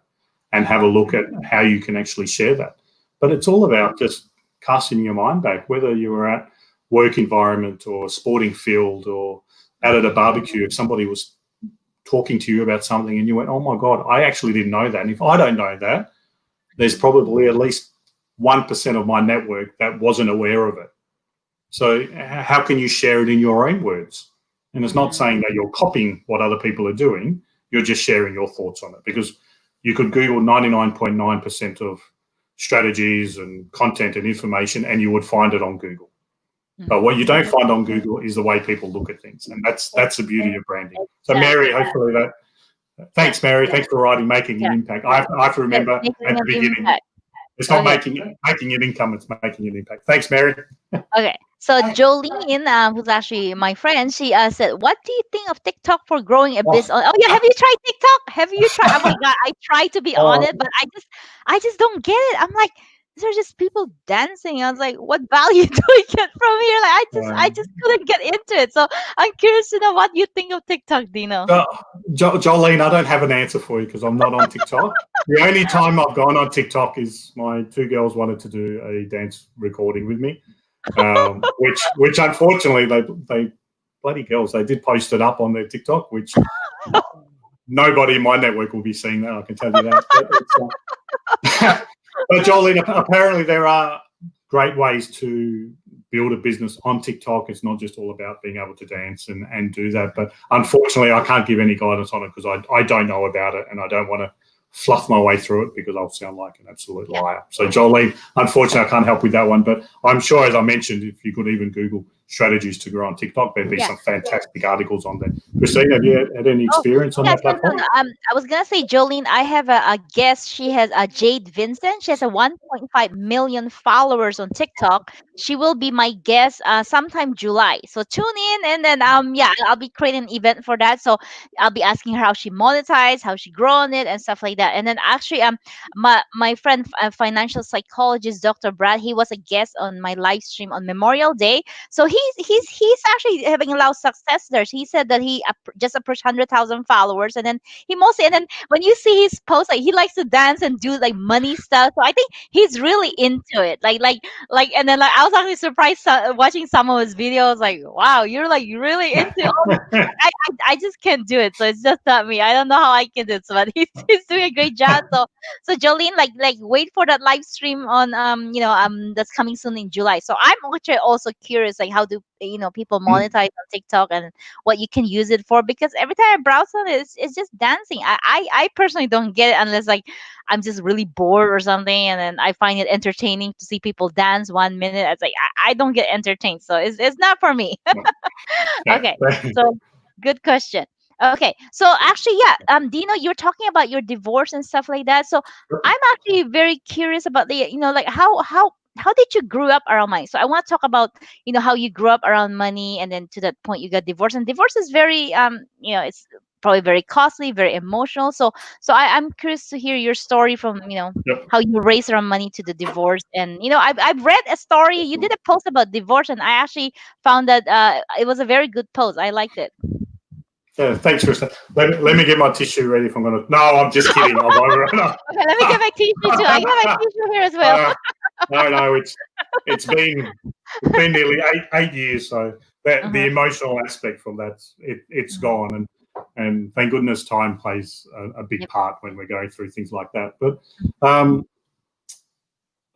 and have a look at how you can actually share that. But it's all about just casting your mind back, whether you were at work environment or sporting field or out at a barbecue, if somebody was talking to you about something and you went, oh my God, I actually didn't know that. And if I don't know that, there's probably at least 1% of my network that wasn't aware of it. So how can you share it in your own words? And it's not saying that you're copying what other people are doing. You're just sharing your thoughts on it, because you could Google 99.9% of strategies and content and information and you would find it on Google. But what you don't find on Google is the way people look at things. And that's the beauty of branding. So Mary, hopefully that, thanks Mary, thanks for writing Making an Impact. I have to remember at the beginning, it's not making an income, it's making an impact. Thanks Mary. Okay. So Jolene, who's actually my friend, she said, "What do you think of TikTok for growing a business?" Oh yeah, have you tried TikTok? Have you tried? Oh my God, I try to be on it, but I just don't get it. I'm like, these are just people dancing. I was like, what value do I get from here? Like, I just couldn't get into it. So I'm curious to know what you think of TikTok, Dino. Jolene, I don't have an answer for you because I'm not on TikTok. The only time I've gone on TikTok is my two girls wanted to do a dance recording with me. Which unfortunately they bloody girls, they did post it up on their TikTok, which nobody in my network will be seeing that, I can tell you that. But Jolene, apparently there are great ways to build a business on TikTok. It's not just all about being able to dance and do that, but unfortunately I can't give any guidance on it because I don't know about it and I don't want to fluff my way through it because I'll sound like an absolute liar. So Jolene, unfortunately I can't help with that one, but I'm sure, as I mentioned, if you could even Google strategies to grow on TikTok, there'd be some fantastic articles on there. Christine, have you had any experience on that platform? No. I was gonna say, Jolene, I have a guest. She has a Jade Vincent. She has a 1.5 million followers on TikTok. She will be my guest sometime July. So tune in, and then I'll be creating an event for that. So I'll be asking her how she monetized, how she grown it, and stuff like that. And then actually, my friend, financial psychologist Dr. Brad, he was a guest on my live stream on Memorial Day. So he's actually having a lot of success there. He said that he just approached 100,000 followers, and then and then when you see his posts, like he likes to dance and do like money stuff. So I think he's really into it. And then I was actually surprised watching some of his videos. Like, wow, you're like really into all this. I just can't do it. So it's just not me. I don't know how I can do it. So, but he's doing a great job. So Jolene, like wait for that live stream on that's coming soon in July. So I'm actually also curious, like how do people monetize on TikTok and what you can use it for, because every time I browse on it, it's just dancing. I personally don't get it unless like I'm just really bored or something, and then I find it entertaining to see people dance 1 minute. It's like I don't get entertained, so it's not for me. Okay, so good question. Okay, so actually, Dino, you're talking about your divorce and stuff like that. So I'm actually very curious about like how did you grew up around money? So I want to talk about how you grew up around money, and then to that point you got divorced, and divorce is very it's probably very costly, very emotional. So I'm curious to hear your story from how you raised around money to the divorce. And I've read a story, you did a post about divorce, and I actually found that it was a very good post. I liked it. Yeah, thanks, Krista. Let me get my tissue ready if I'm going to. No, I'm just kidding. Okay, let me get my tissue too. I got my tissue here as well. No, it's been nearly eight years, so that the emotional aspect from that it's gone, and thank goodness time plays a big part when we're going through things like that. But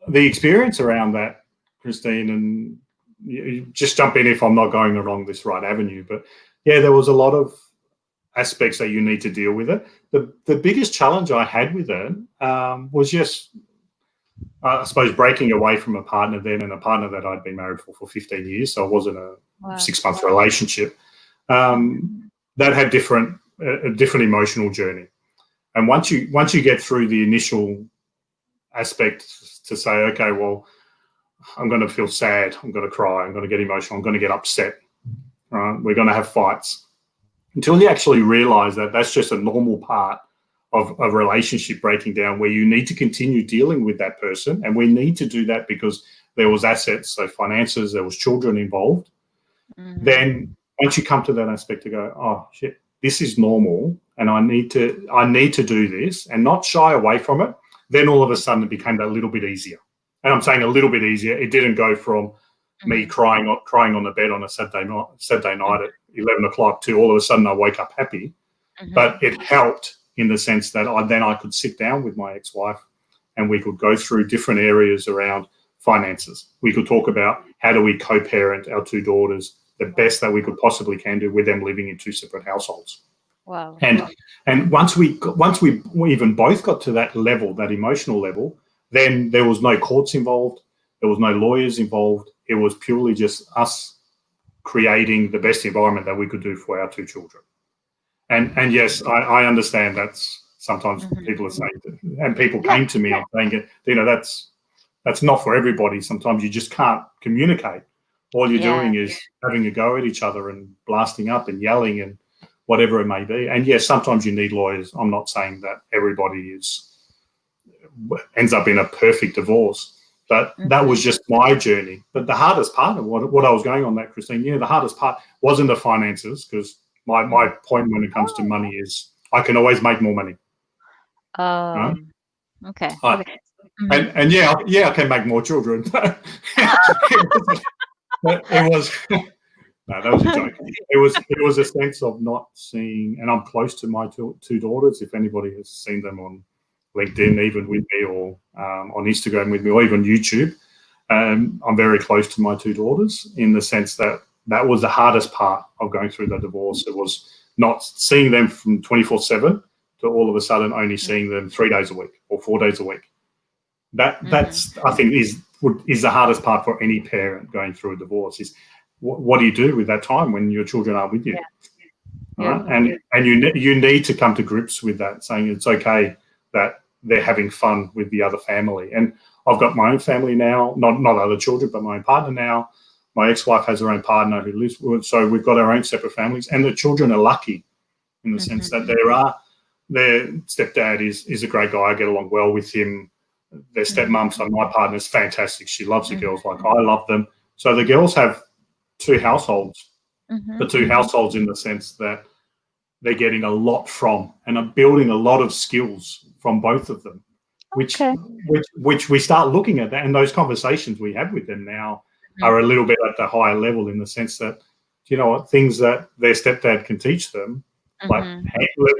the experience around that, Christine, and you just jump in if I'm not going along this right avenue, but yeah, there was a lot of aspects that you need to deal with it. The biggest challenge I had with it was just, I suppose, breaking away from a partner then, and a partner that I'd been married for 15 years, so it wasn't a 6-month relationship, that had a different emotional journey. And once you get through the initial aspect to say, okay, well, I'm going to feel sad, I'm going to cry, I'm going to get emotional, I'm going to get upset, right? We're going to have fights. Until you actually realize that that's just a normal part of a relationship breaking down, where you need to continue dealing with that person. And we need to do that because there was assets, so finances, there was children involved. Then once you come to that aspect to go, oh shit, this is normal, and I need to do this and not shy away from it, then all of a sudden it became that little bit easier. And I'm saying a little bit easier. It didn't go from me crying on the bed on a Saturday night at 11 o'clock to all of a sudden I woke up happy. But it helped in the sense that I could sit down with my ex-wife and we could go through different areas around finances. We could talk about how do we co-parent our two daughters the best that we could possibly can do with them living in two separate households. Wow. And once we even both got to that level, that emotional level, then there was no courts involved, there was no lawyers involved. It was purely just us creating the best environment that we could do for our two children. And yes, I understand that's sometimes people are saying, and people came to me and saying, that's not for everybody. Sometimes you just can't communicate. All you're doing is having a go at each other and blasting up and yelling and whatever it may be. And yes, sometimes you need lawyers. I'm not saying that everybody ends up in a perfect divorce, but that was just my journey. But the hardest part of what I was going on that, Christine, the hardest part wasn't the finances, because my point when it comes to money is I can always make more money. Right? Okay. And I can make more children. But it was no, that was a joke. It was a sense of not seeing, and I'm close to my two daughters. If anybody has seen them on LinkedIn, even with me, or on Instagram with me, or even YouTube, I'm very close to my two daughters in the sense that was the hardest part of going through the divorce. It was not seeing them from 24/7 to all of a sudden only seeing them 3 days a week or 4 days a week. That's I think is the hardest part for any parent going through a divorce is what do you do with that time when your children are with you? Right? And you need to come to grips with that, saying it's okay that they're having fun with the other family. And I've got my own family now, not other children, but my own partner now. My ex-wife has her own partner who lives with us, so we've got our own separate families. And the children are lucky in the sense that their stepdad is a great guy. I get along well with him. Their stepmom, so my partner's fantastic. She loves the girls like I love them. So the girls have two households, but two households in the sense that they're getting a lot from and are building a lot of skills from both of them, which we start looking at that. And those conversations we have with them now are a little bit at the higher level in the sense that, things that their stepdad can teach them, like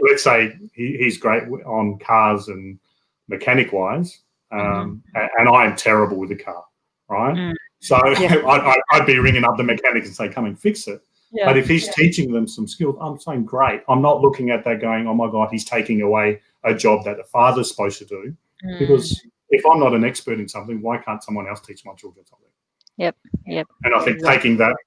let's say he's great on cars and mechanic-wise, and I am terrible with the car, right? So I'd be ringing up the mechanic and say, come and fix it. Yeah. But if he's teaching them some skills, I'm saying great. I'm not looking at that going, oh, my God, he's taking away a job that the father's supposed to do. Because if I'm not an expert in something, why can't someone else teach my children something? Yep. And I think taking that,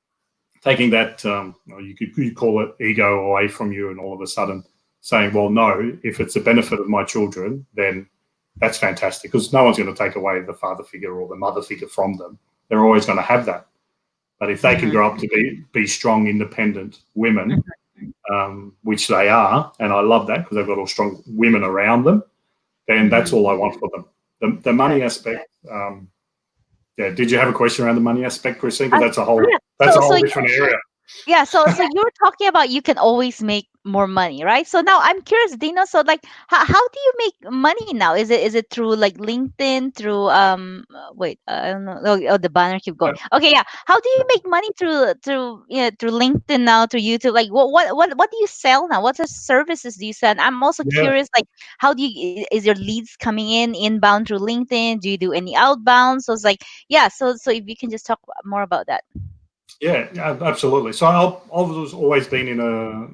you could call it ego away from you, and all of a sudden saying, well, no, if it's the benefit of my children, then that's fantastic, because no one's going to take away the father figure or the mother figure from them. They're always going to have that. But if they can grow up to be strong, independent women, which they are, and I love that because they've got all strong women around them, then that's all I want for them. The money aspect, did you have a question around the money aspect, Christine? Because that's a whole different area. Yeah, so you were talking about you can always make more money, right? So now I'm curious, Dino. So like, how do you make money now? Is it through like LinkedIn, through I don't know. Oh, the banner keep going. Okay, yeah. How do you make money through LinkedIn now, through YouTube? Like, what do you sell now? What services do you sell? I'm also curious, like, how do you is your leads coming inbound through LinkedIn? Do you do any outbound? So it's like, so if you can just talk more about that. Yeah, absolutely. So I've always been in a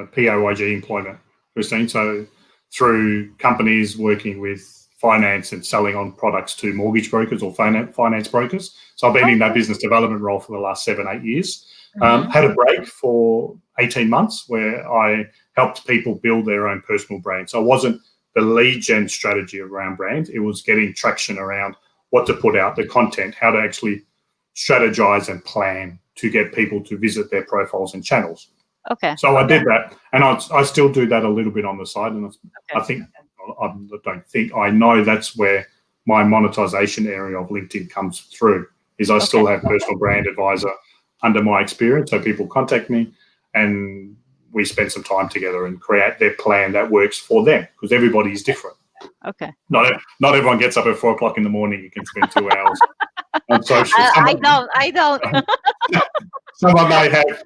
PAYG employment, Christine. So through companies working with finance and selling on products to mortgage brokers or finance brokers. So I've been in that business development role for the last 7-8 years. Had a break for 18 months where I helped people build their own personal brand. So it wasn't the lead gen strategy around brands. It was getting traction around what to put out, the content, how to actually strategize and plan to get people to visit their profiles and channels. Okay. So I did that, and I still do that a little bit on the side. And Okay. I know that's where my monetization area of LinkedIn comes through. Is I still have personal brand advisor under my experience, so people contact me, and we spend some time together and create their plan that works for them, because everybody is different. Okay. Not everyone gets up at 4 o'clock in the morning. You can spend 2 hours on social. I don't. Someone may have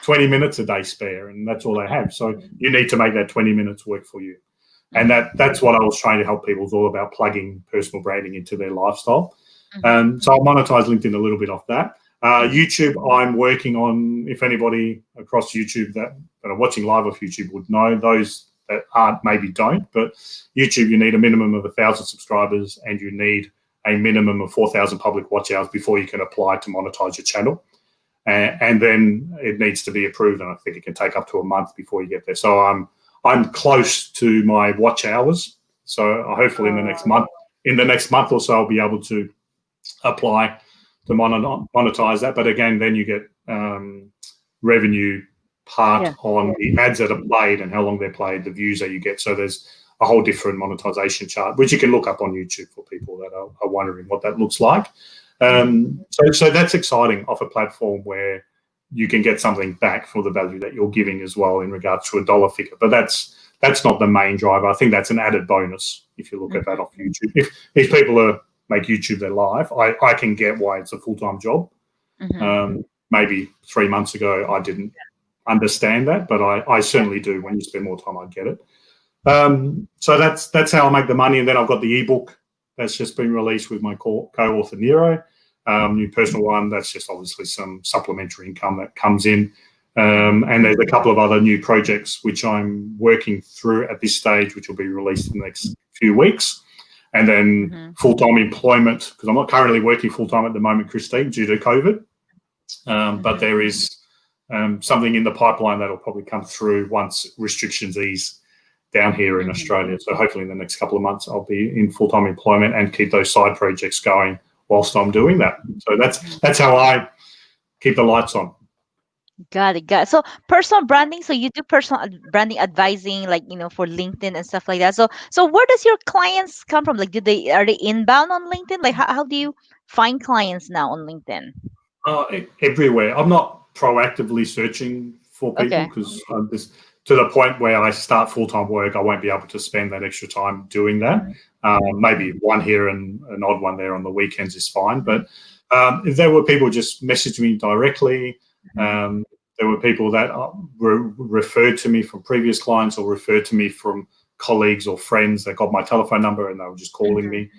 20 minutes a day spare, and that's all they have. So you need to make that 20 minutes work for you. And that's what I was trying to help people. It's all about plugging personal branding into their lifestyle. So I'll monetize LinkedIn a little bit off that. YouTube, I'm working on, if anybody across YouTube that are watching live off YouTube would know, those that aren't maybe don't, but YouTube, you need a minimum of 1,000 subscribers and you need a minimum of 4,000 public watch hours before you can apply to monetize your channel. And then it needs to be approved, and I think it can take up to a month before you get there. So I'm close to my watch hours. So hopefully in the next month or so, I'll be able to apply to monetize that. But again, then you get revenue part on the ads that are played and how long they're played, the views that you get. So there's a whole different monetization chart, which you can look up on YouTube for people that are wondering what that looks like. So that's exciting off a platform where you can get something back for the value that you're giving as well in regards to a dollar figure. But that's not the main driver. I think that's an added bonus if you look at that off YouTube. If people make YouTube their life, I can get why it's a full-time job. Maybe 3 months ago I didn't understand that, but I certainly do. When you spend more time, I get it. So that's how I make the money. And then I've got the ebook that's just been released with my co-author Nero. New personal one, that's just obviously some supplementary income that comes in. And there's a couple of other new projects which I'm working through at this stage, which will be released in the next few weeks. And then full-time employment, because I'm not currently working full-time at the moment, Christine, due to COVID. But there is something in the pipeline that will probably come through once restrictions ease down here in Australia. So hopefully in the next couple of months, I'll be in full-time employment and keep those side projects going whilst I'm doing that. So that's how I keep the lights on. Got it. So personal branding. So you do personal branding advising, like, for LinkedIn and stuff like that. So where does your clients come from? Like, are they inbound on LinkedIn? Like, how do you find clients now on LinkedIn? Everywhere. I'm not proactively searching for people because to the point where I start full-time work, I won't be able to spend that extra time doing that. Maybe one here and an odd one there on the weekends is fine. But if there were people just message me directly, there were people that were referred to me from previous clients or referred to me from colleagues or friends that got my telephone number and they were just calling me,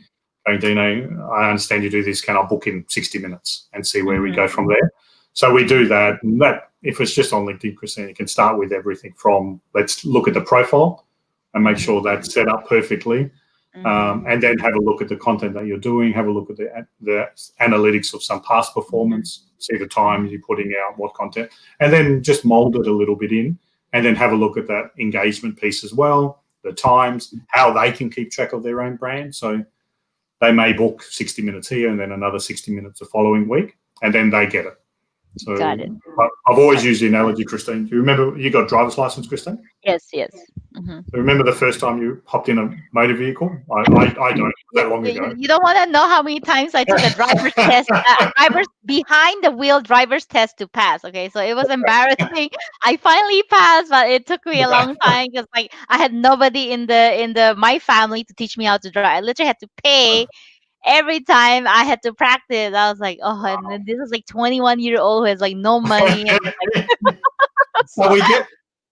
going, Dino, I understand you do this. Can I book in 60 minutes and see where we go from there? So we do that. And that, if it's just on LinkedIn, Christine, you can start with everything from let's look at the profile and make sure that's set up perfectly. And then have a look at the content that you're doing, have a look at the analytics of some past performance, see the time you're putting out, what content, and then just mold it a little bit in, and then have a look at that engagement piece as well, the times, how they can keep track of their own brand. So they may book 60 minutes here and then another 60 minutes the following week, and then they get it. So Got it. I've always used the analogy, Christine. Do you remember you got a driver's license, Christine? Yes. Remember the first time you hopped in a motor vehicle? I don't. That long ago. You don't want to know how many times I took a driver's test, driver's behind the wheel driver's test to pass. Okay, so it was embarrassing. I finally passed, but it took me a long time because like I had nobody in my family to teach me how to drive. I literally had to pay every time I had to practice. I was like, oh, and then this is like 21-year-old who has like no money. And,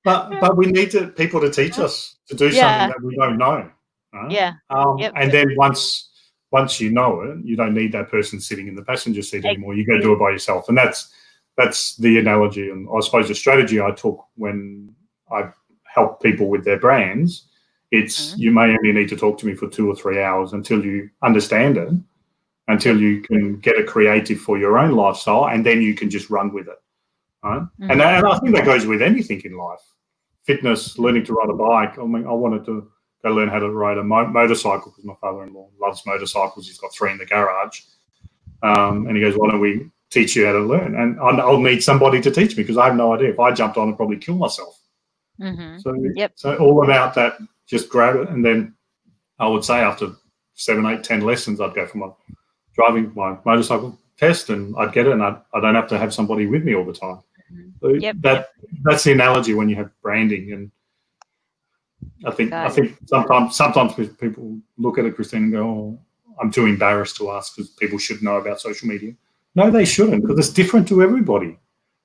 but we need people to teach us to do something that we don't know. Right? Yeah. And then once you know it, you don't need that person sitting in the passenger seat anymore. You go do it by yourself, and that's the analogy. And I suppose the strategy I took when I help people with their brands. It's you may only need to talk to me for 2 or 3 hours until you understand it, until you can get it creative for your own lifestyle, and then you can just run with it. Right? And I think that goes with anything in life. fitness, learning to ride a bike. I mean, I wanted to go learn how to ride a motorcycle because my father-in-law loves motorcycles. He's got 3 in the garage. And he goes, why don't we teach you how to learn? And I'll need somebody to teach me because I have no idea. If I jumped on, I'd probably kill myself. So all about that, just grab it. And then I would say after 7, 8, 10 lessons, I'd go for my motorcycle test and I'd get it, and I don't have to have somebody with me all the time. So that's the analogy when you have branding. And I think sometimes people look at it, Christine, and go, oh, I'm too embarrassed to ask because people should know about social media. No, they shouldn't, because it's different to everybody.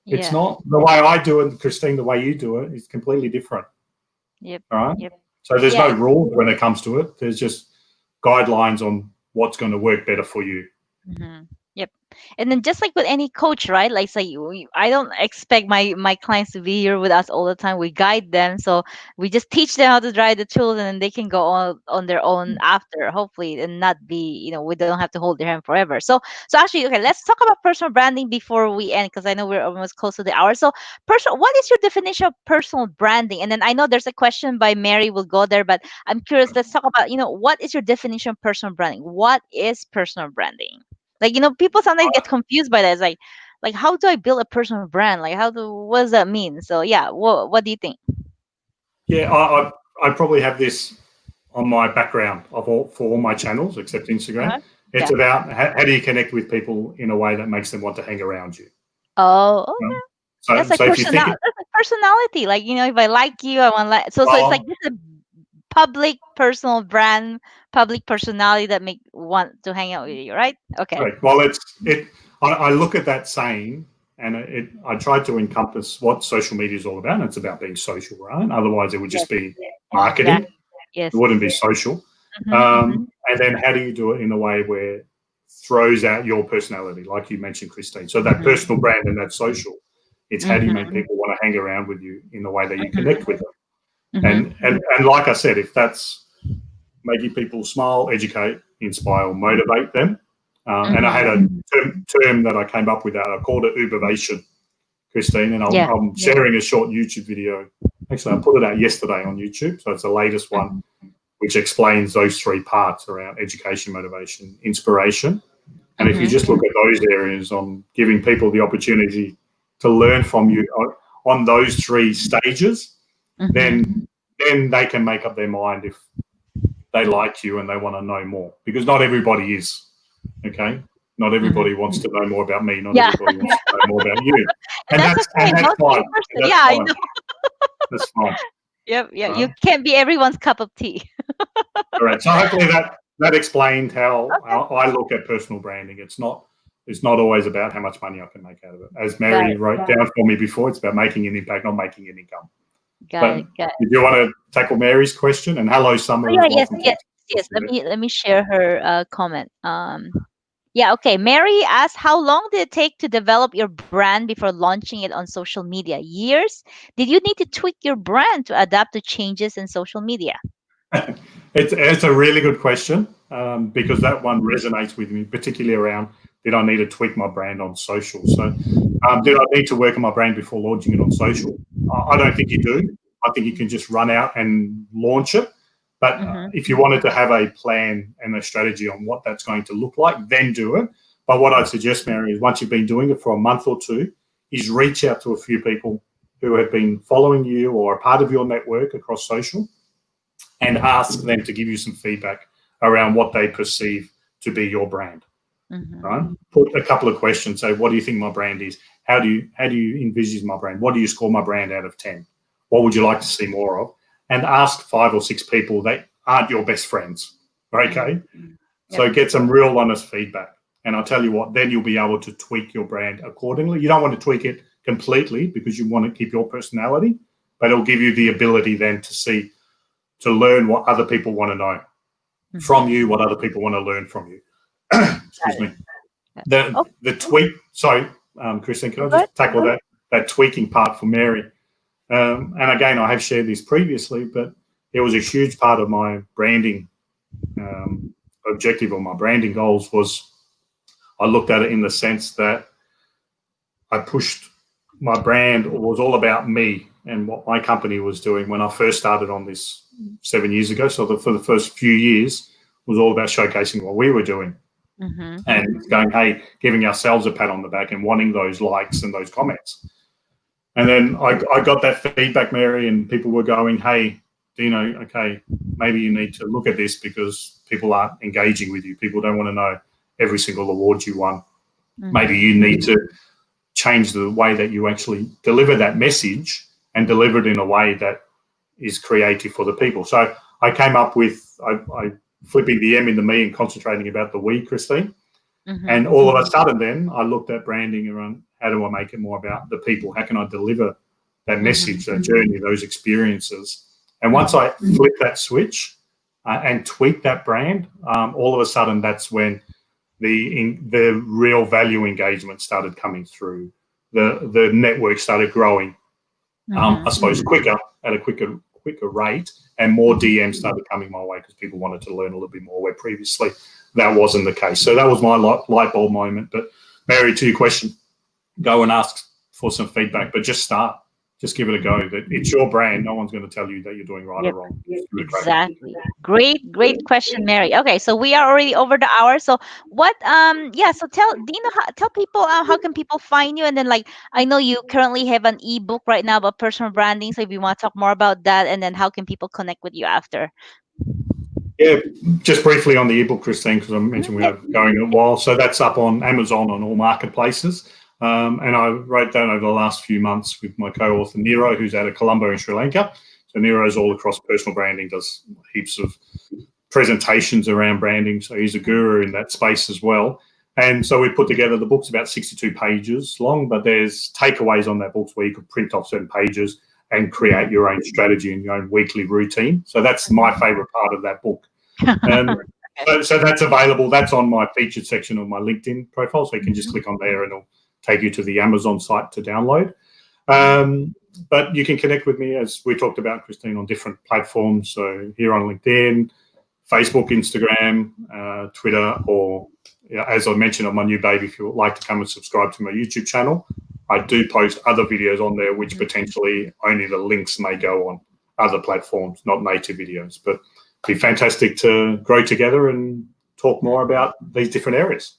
It's not the way I do it, Christine, the way you do it is completely different. All right? So there's no rules when it comes to it. There's just guidelines on what's going to work better for you. And then just like with any coach, right? Like say I don't expect my clients to be here with us all the time. We guide them, so we just teach them how to drive the tools, and then they can go on their own after, hopefully, and not be, we don't have to hold their hand forever. So actually, okay, let's talk about personal branding before we end, because I know we're almost close to the hour. So what is your definition of personal branding? And then I know there's a question by Mary, we'll go there, but I'm curious, let's talk about, what is your definition of personal branding? What is personal branding? Like, people sometimes get confused by that. It's like how do I build a personal brand? Like, what does that mean? So yeah, what do you think? Yeah, I probably have this on my background for all my channels except Instagram. It's about how do you connect with people in a way that makes them want to hang around you. Oh, okay. That's like personality. Like, if I like you, I want so it's like this is a public personal brand, public personality that make want to hang out with you, right? Okay. Right. Well, I look at that saying, and I tried to encompass what social media is all about. And it's about being social, right? Otherwise, it would just be marketing. Exactly. Yes. It wouldn't be social. And then how do you do it in a way where it throws out your personality, like you mentioned, Christine? So that personal brand and that social, it's how do you make people want to hang around with you in the way that you connect with them? And like I said, if that's making people smile, educate, inspire, motivate them. And I had a term that I came up with. I called it Ubervation, Christine, and I'm sharing a short YouTube video. Actually, I put it out yesterday on YouTube, so it's the latest one, which explains those 3 parts around education, motivation, inspiration. And if you just look at those areas on giving people the opportunity to learn from you on those 3 stages, then they can make up their mind if they like you and they want to know more, because not everybody is, okay? Not everybody wants to know more about me. Not everybody wants to know more about you. And that's fine. I know. That's fine. Yep. You can't be everyone's cup of tea. Correct. So hopefully that explained how I look at personal branding. It's not always about how much money I can make out of it. As Mary wrote down for me before, it's about making an impact, not making an income. Got it. Did you want to tackle Mary's question? And hello, Summer. Yes. Let me share her comment. Okay. Mary asked, how long did it take to develop your brand before launching it on social media? Years? Did you need to tweak your brand to adapt to changes in social media? It's a really good question, because that one resonates with me, particularly around, did I need to tweak my brand on social? So did I need to work on my brand before launching it on social? I don't think you do. I think you can just run out and launch it. But if you wanted to have a plan and a strategy on what that's going to look like, then do it. But what I'd suggest, Mary, is once you've been doing it for a month or 2, is reach out to a few people who have been following you or are part of your network across social and ask them to give you some feedback around what they perceive to be your brand. Right? Put a couple of questions. Say, what do you think my brand is? How do you envisage my brand? What do you score my brand out of 10? What would you like to see more of? And ask 5 or 6 people that aren't your best friends. Okay? So get some real honest feedback. And I'll tell you what, then you'll be able to tweak your brand accordingly. You don't want to tweak it completely because you want to keep your personality, but it'll give you the ability then to learn what other people want to know from you, what other people want to learn from you. Excuse me. The tweak. Sorry, Christine, can I just tackle that tweaking part for Mary? And again, I have shared this previously, but it was a huge part of my branding objective or my branding goals was I looked at it in the sense that I pushed my brand was all about me and what my company was doing when I first started on this 7 years ago. So for the first few years was all about showcasing what we were doing Mm-hmm. and going, hey, giving ourselves a pat on the back and wanting those likes and those comments. And then I got that feedback, Mary, and people were going, hey, Dino, okay, maybe you need to look at this because people aren't engaging with you. People don't want to know every single award you won. Maybe Mm-hmm. you need to change the way that you actually deliver that message and deliver it in a way that is creative for the people. So I came up with I flipping the M in the me and concentrating about the we, Christine. Mm-hmm. And all of a sudden, then I looked at branding around how do I make it more about the people? How can I deliver that Mm-hmm. message, that journey, those experiences? And once Mm-hmm. I flipped that switch and tweaked that brand, all of a sudden that's when the real value engagement started coming through. The network started growing, Mm-hmm. I suppose, quicker at a quicker rate, and more DMs started coming my way because people wanted to learn a little bit more where previously that wasn't the case. So that was my light bulb moment. But Mary, to your question, go and ask for some feedback, but just start. Just give it a go. It's your brand. No one's going to tell you that you're doing right or Yep, wrong. Just give it a crack. exactly. Great question, Mary. Okay, so we are already over the hour. So what yeah, so tell Dino, tell people how can people find you, and then like I know you currently have an ebook right now about personal branding, so if you want to talk more about that, and then how can people connect with you after? Yeah, just briefly on the ebook, Christine, because I mentioned we Yeah. are going a while. So that's up on Amazon on all marketplaces. And I wrote that over the last few months with my co-author Nero, who's out of Colombo in Sri Lanka. So Nero's all across personal branding, does heaps of presentations around branding. So he's a guru in that space as well. And so we put together the book's about 62 pages long, but there's takeaways on that book where you could print off certain pages and create your own strategy and your own weekly routine. So that's my favorite part of that book. So that's available. That's on my featured section of my LinkedIn profile. So you can just click on there and it'll take you to the Amazon site to download. But you can connect with me, as we talked about, Christine, on different platforms. So here on LinkedIn, Facebook, Instagram, Twitter, or as I mentioned on my new baby, if you would like to come and subscribe to my YouTube channel, I do post other videos on there, which potentially only the links may go on other platforms, not native videos. But it'd be fantastic to grow together and talk more about these different areas.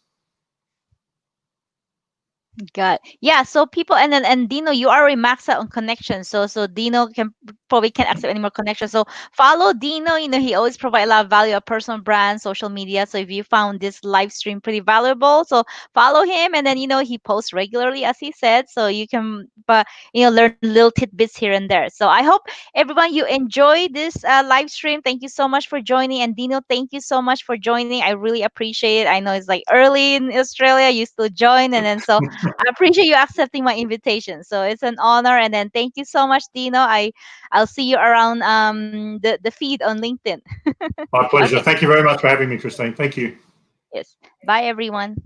Got yeah. So people and Dino, you are already maxed out on connections. So Dino can probably can't accept any more connections. So follow Dino. You know he always provide a lot of value of personal brand, social media. So if you found this live stream pretty valuable, so follow him. And then he posts regularly, as he said. So you can but learn little tidbits here and there. So I hope everyone you enjoy this live stream. Thank you so much for joining. And Dino, thank you so much for joining. I really appreciate it. I know it's like early in Australia. You still join, and then so. I appreciate you accepting my invitation. So it's an honor. And then thank you so much, Dino. I'll see you around the feed on LinkedIn. My pleasure. Okay. Thank you very much for having me, Christine. Thank you. Yes. Bye everyone.